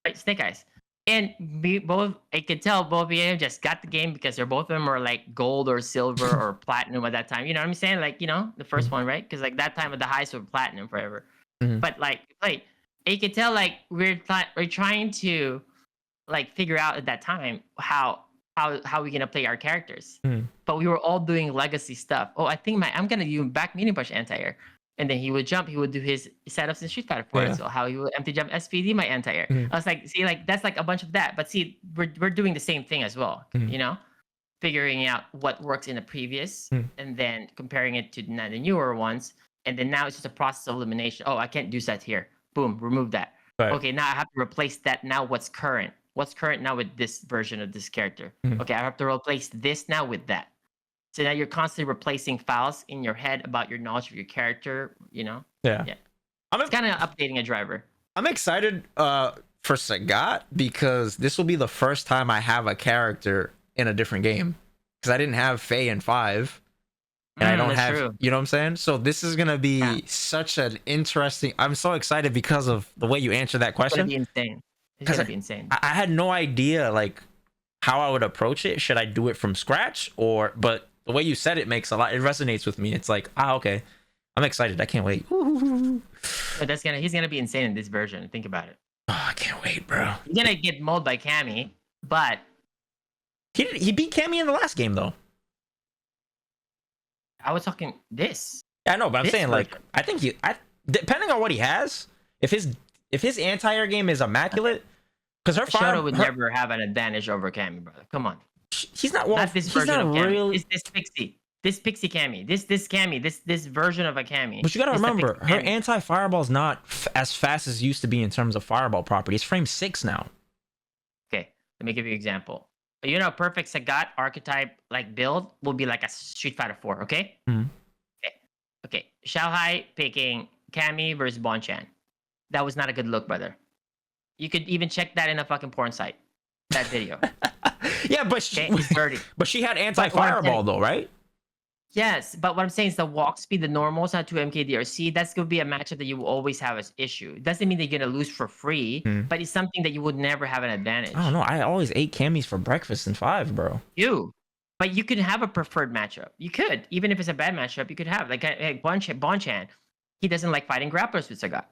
right, Snake Eyes, and I could tell both of them just got the game because they're both of them are like gold or silver or platinum at that time. You know what I'm saying? Like, the first one, right? Because like that time of the highest were platinum forever. But like, you could tell like we're trying to like figure out at that time how we gonna play our characters. But we were all doing legacy stuff. Oh, I think I'm gonna do back medium push anti-air. And then he would jump, he would do his setups in Street Fighter 4. So how he would empty jump SPD my anti-air. I was like, see, like that's like a bunch of that. But see, we're doing the same thing as well, figuring out what works in the previous and then comparing it to the newer ones. And then now it's just a process of elimination. Oh, I can't do that here. Boom, remove that. Right. Okay, now I have to replace that. Now what's current? What's current now with this version of this character? Okay, I have to replace this now with that. So now you're constantly replacing files in your head about your knowledge of your character, Yeah. It's kind of updating a driver. I'm excited for Sagat because this will be the first time I have a character in a different game. Because I didn't have Faye in 5. And I don't have, true. You know what I'm saying? So this is going to be such an interesting, I'm so excited because of the way you answer that question. It's going to be insane. It's going to be insane. I had no idea like how I would approach it. Should I do it from scratch but the way you said it makes it resonates with me. It's like, okay. I'm excited. I can't wait. But he's gonna be insane in this version. Think about it. Oh, I can't wait, bro. He's gonna get mauled by Cammy, but he beat Cammy in the last game though. I was talking this. Yeah, I know, but I'm saying version. Like I think depending on what he has, if his anti-air game is immaculate, because Shadow would never have an advantage over Cammy, brother. Come on. He's not this version of Cammy. It's this Pixie. This Pixie Cammy. This Cammy. This version of a Cammy. But you gotta remember, her anti-fireball is not as fast as it used to be in terms of fireball property. It's frame 6 now. Okay, let me give you an example. A perfect Sagat archetype like build will be like a Street Fighter 4, okay? Okay. Xiaohai picking Cammy versus Bonchan. That was not a good look, brother. You could even check that in a fucking porn site. That video. Yeah, but it's dirty. But she had anti-fireball though, right? Yes, but what I'm saying is the walk speed, the normals, not 2 MKDRC, that's going to be a matchup that you will always have as issue. It doesn't mean they're going to lose for free, but it's something that you would never have an advantage. I don't know. I always ate Cammys for breakfast in 5, bro. But you could have a preferred matchup. You could. Even if it's a bad matchup, you could have. Like Bonchan, he doesn't like fighting grapplers with Sagat.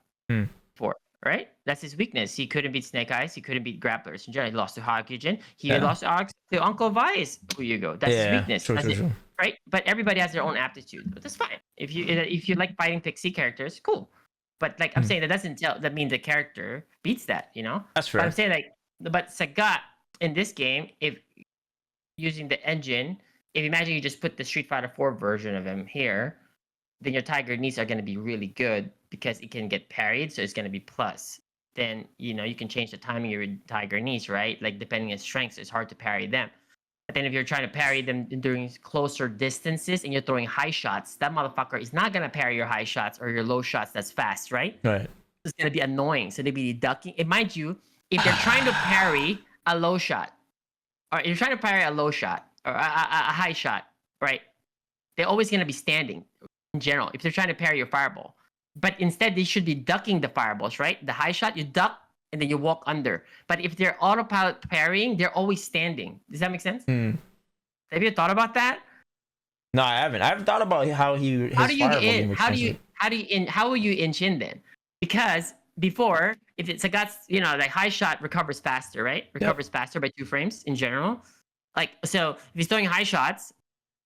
4, right? That's his weakness. He couldn't beat Snake Eyes. He couldn't beat grapplers. In general, he lost to Hakujin. He lost to Uncle Vice. Who you go. That's his weakness. True. Right? But everybody has their own aptitude. But that's fine. If you like fighting Pixie characters, cool. But like I'm saying, that means the character beats that, That's fair. But I'm saying but Sagat in this game, if using the engine, if imagine you just put the Street Fighter 4 version of him here, then your Tiger knees are going to be really good because it can get parried, so it's going to be plus. Then you can change the timing of your Tiger knees, right? Like depending on strengths, it's hard to parry them. But then if you're trying to parry them during closer distances and you're throwing high shots, that motherfucker is not going to parry your high shots or your low shots that's fast, right? Right. It's going to be annoying. So they'd be ducking. And mind you, if they're trying to parry a low shot, or you're trying to parry a low shot or a high shot, right? They're always going to be standing in general if they're trying to parry your fireball. But instead, they should be ducking the fireballs, right? The high shot, you duck, and then you walk under. But if they're autopilot parrying, they're always standing. Does that make sense? Have you thought about that? No, I haven't. I haven't thought about how will you inch in then? Because before, if it's like high shot recovers faster, right? Recovers faster by 2 frames in general. Like so, if he's throwing high shots,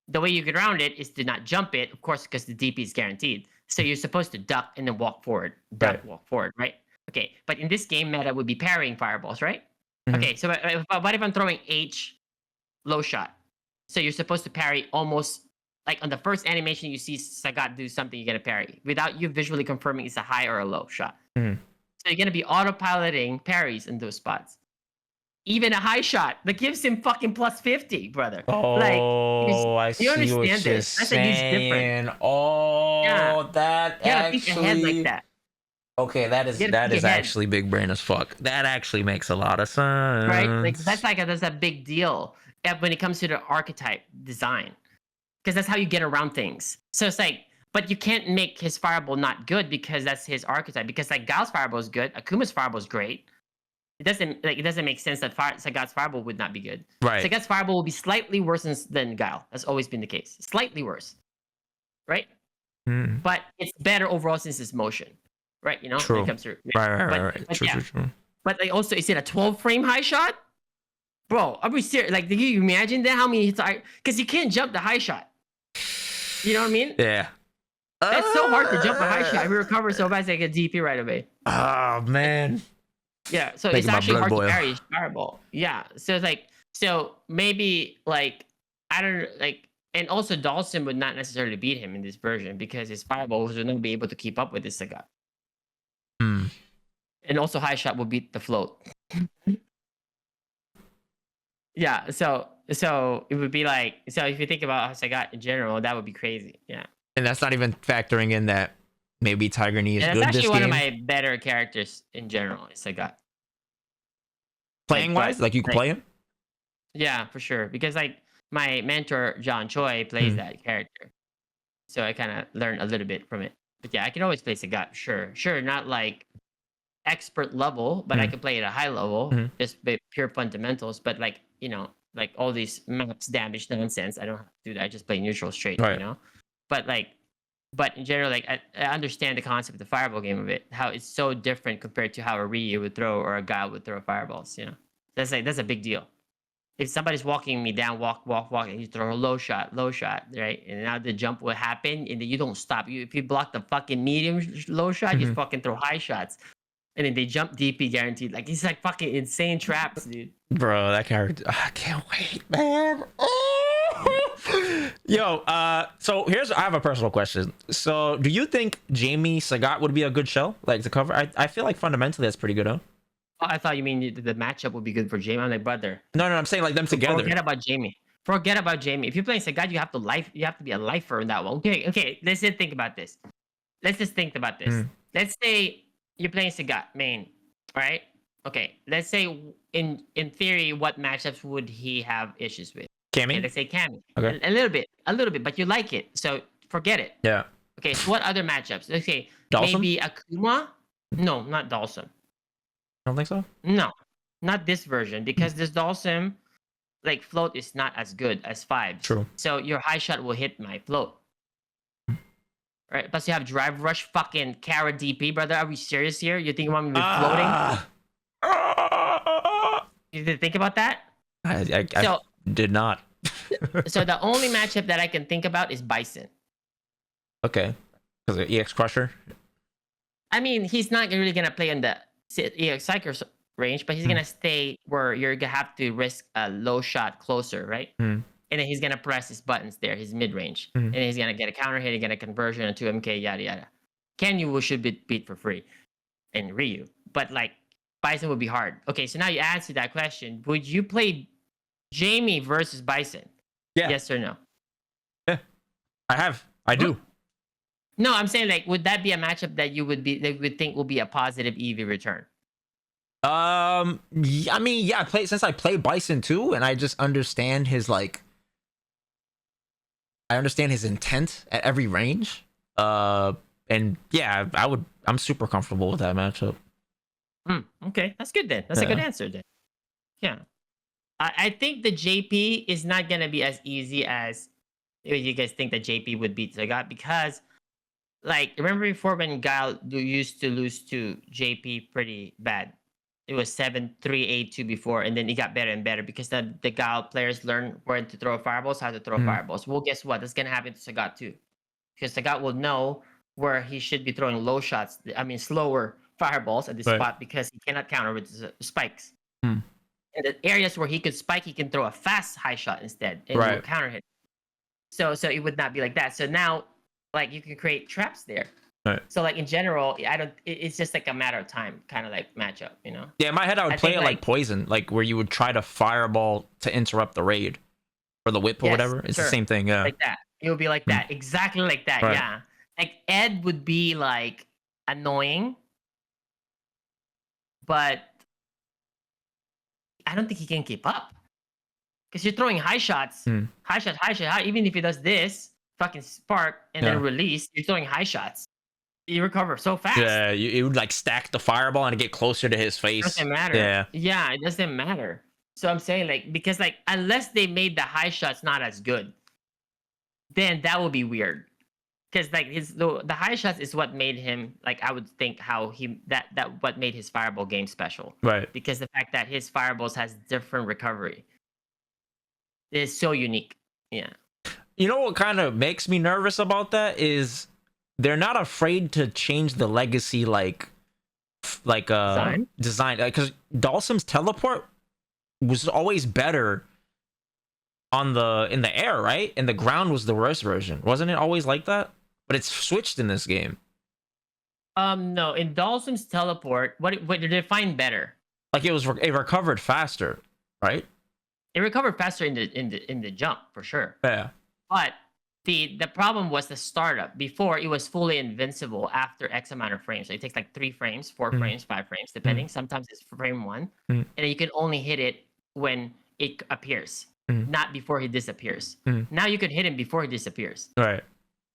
the way you get around it is to not jump it, of course, because the DP is guaranteed. So you're supposed to duck and then walk forward. Walk forward, right? Okay, but in this game, meta would be parrying fireballs, right? Okay, so what if I'm throwing H low shot? So you're supposed to parry almost like on the first animation you see Sagat do something, you're gonna parry without you visually confirming it's a high or a low shot. So you're gonna be autopiloting parries in those spots. Even a high shot that gives him fucking plus 50, brother. Oh, I you see what understand you're this? That's a huge difference. saying. Oh, Yeah, that you gotta think ahead like actually. that. Okay, You gotta think that is ahead, actually big brain as fuck. That actually makes a lot of right? Like sense. that's a big deal when it comes to the archetype design, because that's how you get around things. So it's like, but you can't make his fireball not good because that's his archetype. Because like Gal's fireball is good, Akuma's fireball is great. It doesn't make sense that Sagat's fireball would not be good. Right. Sagat's fireball will be slightly worse than Gal. That's always been the case. Slightly worse, right? Hmm. But it's better overall since it's motion, right? You know, when True. it comes to Right. But True, yeah, true, true. but like also, is it a 12 frame high shot? Bro, I'll be serious. Like, do you imagine that? How many hits are? Because you can't jump the high shot. You know what I mean? Yeah. That's so hard to jump a high shot. If you recover so fast, like a DP right away. Oh man. Yeah, so Making it's my actually blood hard boil. to parry his fireball. Yeah, so it's like, so maybe like I don't like, and also Dawson would not necessarily beat him in this version because his fireballs would not be able to keep up with this Sagat. Hmm. And also high shot will beat the float. Yeah, so it would be like, so if you think about Sagat in general, that would be crazy. Yeah, And that's not even factoring in that maybe Tiger Knee is and that's good actually this one of game. my better characters in general. Is Sagat. Playing wise, like you can play him. Yeah, for sure. Because like my mentor John Choi plays that character, so I kind of learned a little bit from it. But yeah, I can always play Sagat. Sure, not like expert level, but I can play at a high level, just pure fundamentals. But like like all these max damage nonsense, I don't have to do that. I just play neutral straight, Right. you know. But like, but in general, like I understand the concept of the fireball game of it, how it's so different compared to how a Ryu would throw or a guy would throw fireballs. You know, that's a big deal. If somebody's walking me down, walk, and you throw a low shot, right? And now the jump will happen, and then you don't stop. If you block the fucking medium low shot, you fucking throw high shots, and then they jump DP guaranteed. Like it's like fucking insane traps, dude. Bro, that character, I can't wait, man. Yo, so I have a personal question. So do you think Jamie Sagat would be a good show, like to cover? I feel like fundamentally that's pretty good, huh? Oh, I thought you mean the matchup would be good for Jamie. I'm like, brother. No, I'm saying like them together. Forget about Jamie. If you're playing Sagat, you have to be a lifer in that one. Okay. Let's just think about this. Let's say you're playing Sagat main, right? Okay. Let's say in theory, what matchups would he have issues with? Cammy? Okay, let's say Cammy. Okay. A little bit, but you like it, so forget it. Yeah. Okay. So what other matchups? Okay. Dalsum? Maybe Akuma. No, not Dalsum. I don't think so. No, not this version, because this Dalsum, like float is not as good as 5. True. So your high shot will hit my float. Right? Plus you have drive rush, fucking Kara DP, brother. Are we serious here? You think you want me to be floating? You didn't think about that? I did not. So the only matchup that I can think about is Bison. Okay. Because of EX Crusher? I mean, he's not really gonna play in the EX Psyker range, but he's gonna stay where you're gonna have to risk a low shot closer, right? And then he's gonna press his buttons there, his mid range, and he's gonna get a counter hit, get a conversion, a 2MK, yada yada. Kenyu should be beat for free, and Ryu, but like Bison would be hard. Okay, so now you answer that question: would you play Jamie versus Bison? Yeah. Yes or no? Yeah, I do. No, I'm saying like, would that be a matchup that you would think will be a positive EV return? I mean, yeah, I play Bison too, and I just understand his I understand his intent at every range. And yeah, I'm super comfortable with that matchup. Okay, that's good then. That's a good answer then. Yeah, I think the JP is not gonna be as easy as you guys think that JP would beat Sagat, because like, remember before when Gal used to lose to JP pretty bad? It was 7-3-8-2 before, and then it got better and better because the Gal players learn when to throw fireballs, how to throw fireballs. Well, guess what? That's gonna happen to Sagat too, because Sagat will know where he should be throwing slower fireballs at this spot, because he cannot counter with spikes. And the areas where he could spike, he can throw a fast high shot instead, and you will counter hit. So it would not be like that. So now, like, you can create traps there. Right. So like in general, I don't. It's just like a matter of time, kind of like matchup, you know. Yeah, in my head, I would play think, it like poison, like where you would try to fireball to interrupt the raid or the whip or yes, whatever. It's the sure. same thing. Yeah. Like that. It would be like that, exactly like that. Right. Yeah. Like Ed would be like annoying, but I don't think he can keep up because you're throwing high shots, high shot, high shot. Even if he does this fucking spark and then release, you're throwing high shots. You recover so fast. Yeah, it would like stack the fireball and get closer to his face. It doesn't matter. Yeah. Yeah, it doesn't matter. So I'm saying like because like unless they made the high shots not as good, then that would be weird. Because like the high shots is what made him like I would think how he that what made his fireball game special. Right. Because the fact that his fireballs has different recovery is so unique. Yeah. You know what kind of makes me nervous about that they're not afraid to change the legacy design because Dalsim's teleport was always better in the air, right? And the ground was the worst version. Wasn't it always like that? But it's switched in this game. No, in Dalsim's teleport, what did it find better? Like it recovered faster, right? It recovered faster in the jump for sure. Yeah. But the problem was the startup. Before it was fully invincible after X amount of frames. So it takes like 3 frames, 4 frames, 5 frames, depending. Sometimes it's frame 1, and you can only hit it when it appears, not before he disappears. Now you can hit him before he disappears. Right.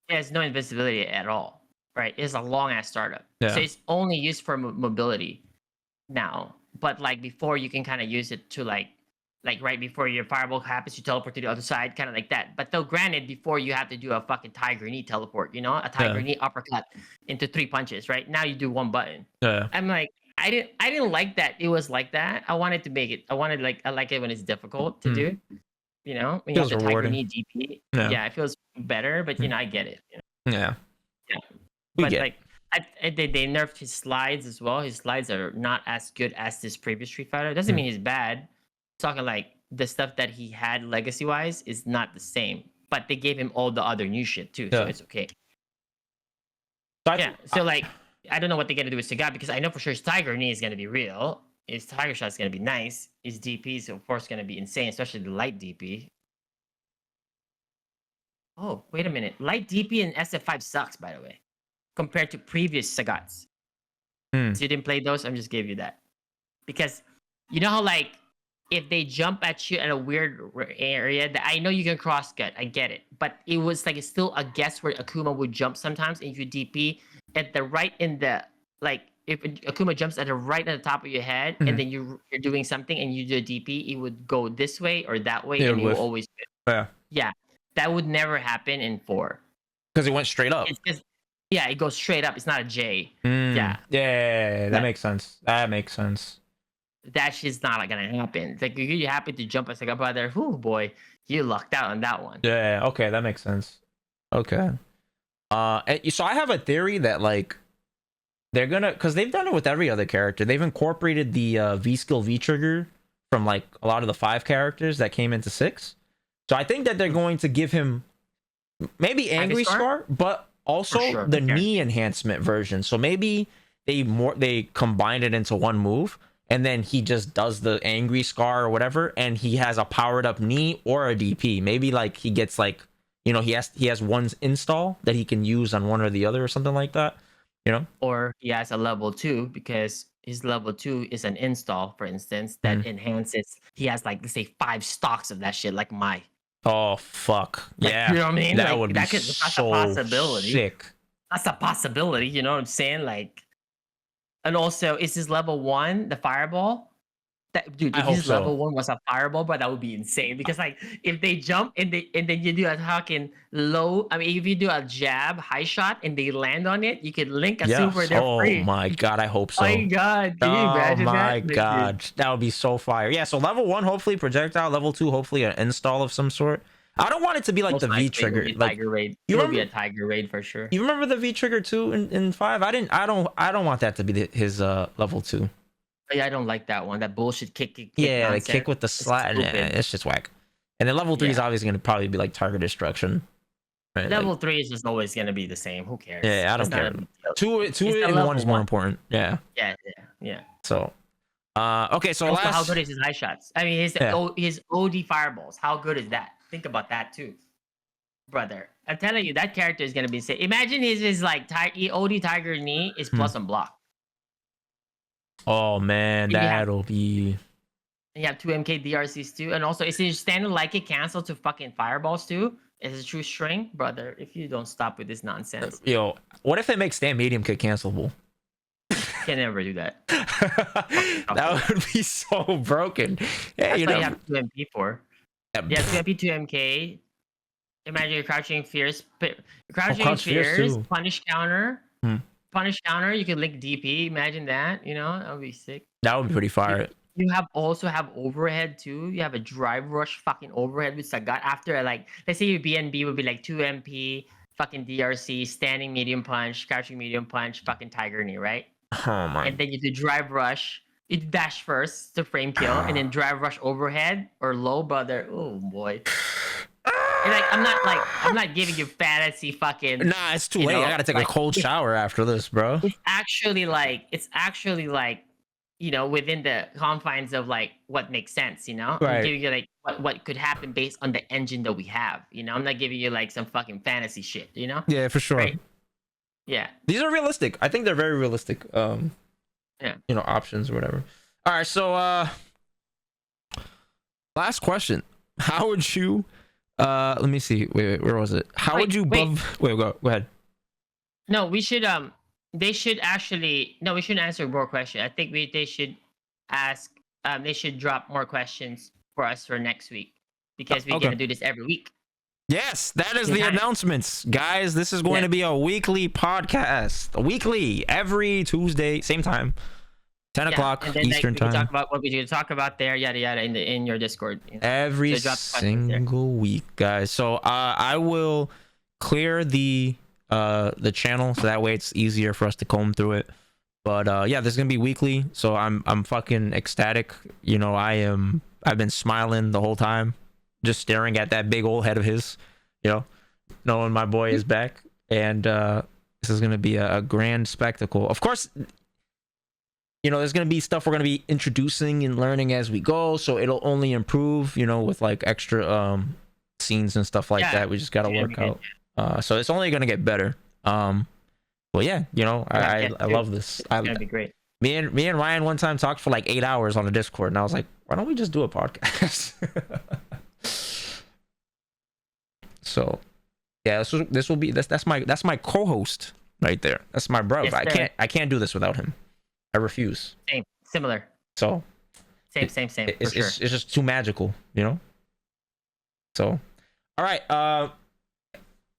It has no invincibility at all. Right. It's a long ass startup. Yeah. So it's only used for mobility now. But like before, you can kind of use it to like right before your fireball happens, you teleport to the other side, kind of like that. But though, granted, before you have to do a fucking tiger knee teleport, you know, a tiger knee uppercut into 3 punches. Right now, you do 1 button. Yeah. I'm like, I didn't like that. It was like that. I wanted to make it. I like it when it's difficult to do. You know, when you have the tiger knee DP. Yeah, it feels better. But you know, I get it. You know? Yeah. Yeah. But like, they nerfed his slides as well. His slides are not as good as this previous Street Fighter. It doesn't mean he's bad. Talking like the stuff that he had legacy wise is not the same, but they gave him all the other new shit too, so it's okay. So like I don't know what they're gonna do with Sagat because I know for sure his tiger knee is gonna be real. His tiger shot is gonna be nice. His DP is of course gonna be insane, especially the light DP. Oh wait a minute, light DP in SF5 sucks by the way, compared to previous Sagats. So you didn't play those? I'm just gave you that because you know how like. If they jump at you at a weird area, that I know you can cross cut, I get it, but it was like it's still a guess where Akuma would jump sometimes. And if you DP at the right in the like, if Akuma jumps at the right at the top of your head, and then you're doing something and you do a DP, it would go this way or that way, and you will always yeah, that would never happen in 4 because it went straight up. It's just, it goes straight up. It's not a J. Yeah, that makes sense. That makes sense. That shit's not gonna happen. It's like you happen to jump as like up out there. Whoo boy, you lucked out on that one. Yeah, okay, that makes sense. Okay. So I have a theory that like they're gonna, because they've done it with every other character. They've incorporated the V skill V trigger from like a lot of the 5 characters that came into 6. So I think that they're going to give him maybe Angry Scar, but also the knee enhancement version. So maybe they combined it into one move. And then he just does the Angry Scar or whatever, and he has a powered up knee or a DP. Maybe like he gets like, you know, he has one install that he can use on one or the other or something like that, you know? Or he has a level 2 because his level 2 is an install, for instance, that enhances. He has like let's say 5 stocks of that shit, like my. Oh fuck! Like, yeah, you know what I mean? That like, would be that's so a possibility. Sick. That's a possibility. You know what I'm saying? Like. And also, is his level 1 the fireball? That dude, if his level 1 was a fireball, but that would be insane. Because like if they jump and then you do a fucking low, I mean if you do a jab high shot and they land on it, you could link a super there free. Oh my god, I hope so. Oh my god, can you imagine that? Oh my god, that would be so fire. Yeah, so level 1 hopefully projectile, level 2 hopefully an install of some sort. I don't want it to be like most the V trigger. Like Tiger Raid. It will be a Tiger Raid for sure. You remember the V trigger 2 in 5? I don't want that to be his level 2. Yeah, I don't like that one. That bullshit kick. Yeah, the kick with the slide. It's just whack. And then level 3 is obviously going to probably be like target destruction. Right? Level 3 is just always gonna be the same. Who cares? Yeah, I don't It's not care. a big deal. Two It's the and one level is more 1. important. Yeah. Yeah. So, okay. So Also, how last, good is his high shots? I mean, yeah. his OD fireballs. How good is that? Think about that too, brother. I'm telling you, that character is gonna be sick. Imagine his like OD Tiger knee is plus on block. Oh man, that'll be. And you have 2 MK DRCs too, and also is his standard like it cancel to fucking fireballs too? Is a true string, brother? If you don't stop with this nonsense, Yo, what if they make stand medium kick cancelable? can never do that. That would be so broken. Yeah, That's you why know. you have 2 MP for. Yeah, 2 MP, 2 MK. Imagine you're crouching fierce, Crouch fierce too. punish counter, punish counter. You can link DP. Imagine that. You know that would be sick. That would be pretty fire. You also have overhead too. You have a drive rush fucking overhead with Sagat after like let's say your BNB would be like 2 MP, fucking DRC, standing medium punch, crouching medium punch, fucking tiger knee, right? Oh my. And then you do drive rush. You dash first to frame kill, and then drive rush overhead or low, brother. Oh boy. And like I'm not giving you fantasy fucking. Nah, it's too late. I gotta take a cold shower after this, bro. It's actually like you know, within the confines of like what makes sense, you know? Right. I'm giving you like what could happen based on the engine that we have, you know? I'm not giving you like some fucking fantasy shit, you know? Yeah, for sure. Right? Yeah. These are realistic. I think they're very realistic. Yeah. You know, options or whatever. All right, so last question. How would you let me see. Wait, where was it? How would you wait, go ahead. No, we should they should actually no, we shouldn't answer more questions. I think they should ask they should drop more questions for us for next week because we're gonna do this every week. Yes, that is the announcements, guys. This is going to be a weekly podcast. Weekly, every Tuesday, same time, 10 o'clock and then, Eastern time. Talk about what we do. Talk about there, yada yada, in your Discord. You know? Every single week, guys. So I will clear the channel so that way it's easier for us to comb through it. But yeah, this is gonna be weekly. So I'm fucking ecstatic. You know, I've been smiling the whole time, just staring at that big old head of his, you know, knowing my boy is back. And this is going to be a grand spectacle. Of course, you know, there's going to be stuff we're going to be introducing and learning as we go. So it'll only improve, you know, with like extra scenes and stuff like that. We just got to work out. So it's only going to get better. Well, yeah, you know, I love this. It's going to be great. Me and Ryan one time talked for like 8 hours on the Discord, and I was like, why don't we just do a podcast? So yeah, this will be that's my co-host right there. That's my bro. Yes, I can't do this without him. I refuse. Same, similar. So same. It's just too magical, you know. So all right.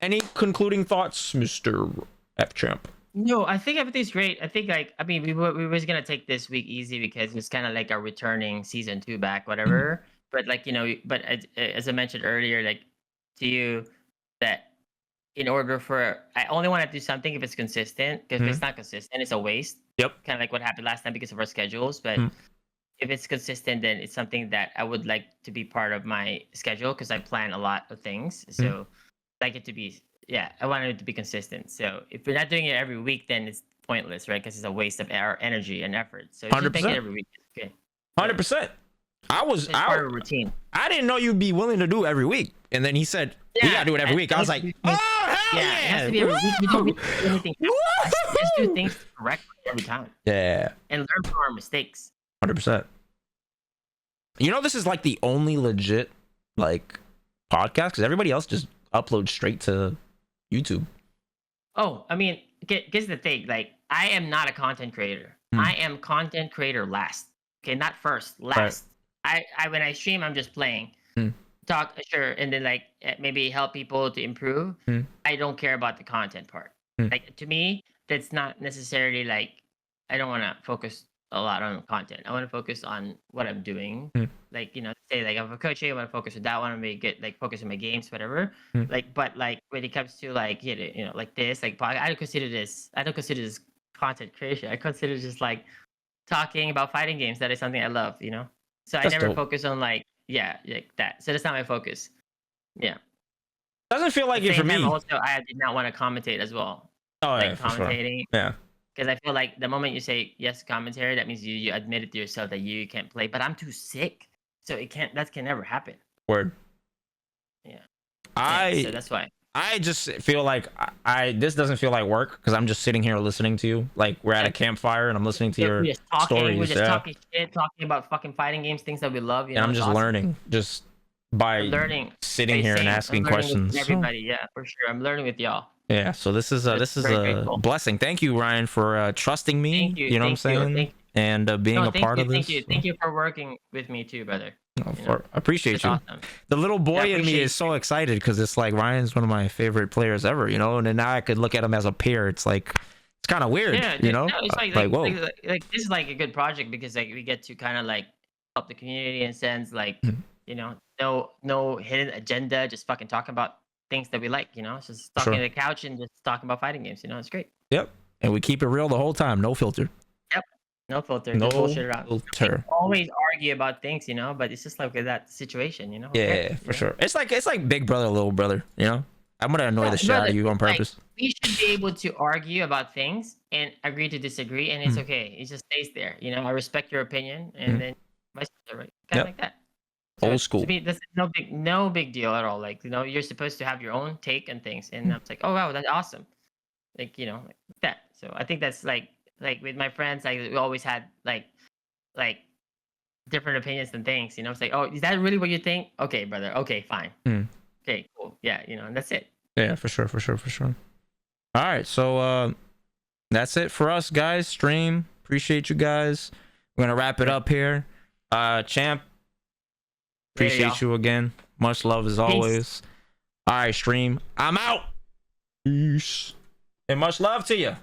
Any concluding thoughts, Mr. Fchamp? No, I think everything's great. I think we was gonna take this week easy because it's kind of like our returning season 2 back, whatever. But like, you know, but as I mentioned earlier, like to you, that in order for I only want to do something if it's consistent, because if it's not consistent, it's a waste. Yep. Kind of like what happened last time because of our schedules. But if it's consistent, then it's something that I would like to be part of my schedule because I plan a lot of things. So I like it to be. Yeah, I want it to be consistent. So if we're not doing it every week, then it's pointless, right? Because it's a waste of our energy and effort. So if you make it every week, okay. 100%. I was part of a routine. I didn't know you'd be willing to do every week, and then he said we gotta do it every week. I was like, oh hell yeah! It has to be every week. We don't do anything. Just do things correctly every time. Yeah. And learn from our mistakes. 100%. You know, this is like the only legit like podcast because everybody else just uploads straight to YouTube. Oh, I mean, here's the thing. Like, I am not a content creator. I am content creator last. Okay, not first, last. Right. I when I stream, I'm just playing, talk, sure, and then like maybe help people to improve. I don't care about the content part. Like to me, that's not necessarily like I don't want to focus a lot on content. I want to focus on what I'm doing. Like, you know, say like I'm a coach, I want to focus on that one. I may get like focus on my games, whatever. Like, but like when it comes to like you know like this, like I don't consider this content creation. I consider just like talking about fighting games. That is something I love, you know. So I never focus on like like that. So that's not my focus. Yeah. Doesn't feel like At the it for same time, me. also, I did not want to commentate as well. Oh yeah, Like for sure. commentating. Yeah. Because I feel like the moment you say yes to commentary, that means you admit it to yourself that you can't play. But I'm too sick, so that can never happen. Word. Yeah. So that's why. I just feel like this doesn't feel like work because I'm just sitting here listening to you. Like we're at a campfire and I'm listening to your stories. We're just talking shit, talking about fucking fighting games, things that we love. You know, and I'm just learning, just by sitting here and asking questions. Everybody, yeah, for sure. I'm learning with y'all. Yeah, so this is a blessing. Thank you, Ryan, for trusting me. Thank you. You know what I'm saying? And being a part of this. Thank you for working with me too, brother. I appreciate you. Awesome. The little boy in me is so excited because it's like Ryan's one of my favorite players ever, you know. And then now I could look at him as a peer. It's like it's kind of weird, you know. No, it's like whoa, like this is like a good project because like we get to kind of like help the community in a sense, like you know, no hidden agenda, just fucking talking about things that we like, you know. Just talking to the couch and just talking about fighting games, you know. It's great. Yep, and we keep it real the whole time, no filter. Yep. No filter. No bullshit around. filter. We always argue about things, you know, but it's just like that situation, you know. Yeah, for sure. It's like big brother, little brother, you know. I'm gonna annoy the shit out of you on purpose. Like, we should be able to argue about things and agree to disagree, and it's okay. It just stays there, you know. I respect your opinion, and then vice versa, right? Kind of like that. So old school. To me, that's no big deal at all. Like, you know, you're supposed to have your own take and things, and I'm like, oh wow, that's awesome. Like, you know, like that. So I think that's like with my friends, like we always had like different opinions and things, you know. It's like, oh, is that really what you think? Okay, brother. Okay, fine. Okay, cool. Yeah, you know, and that's it. Yeah, for sure. All right, so that's it for us, guys. Stream. Appreciate you guys. We're gonna wrap it up here. Champ, appreciate you again. Much love as always. All right, stream. I'm out. Peace. And much love to you.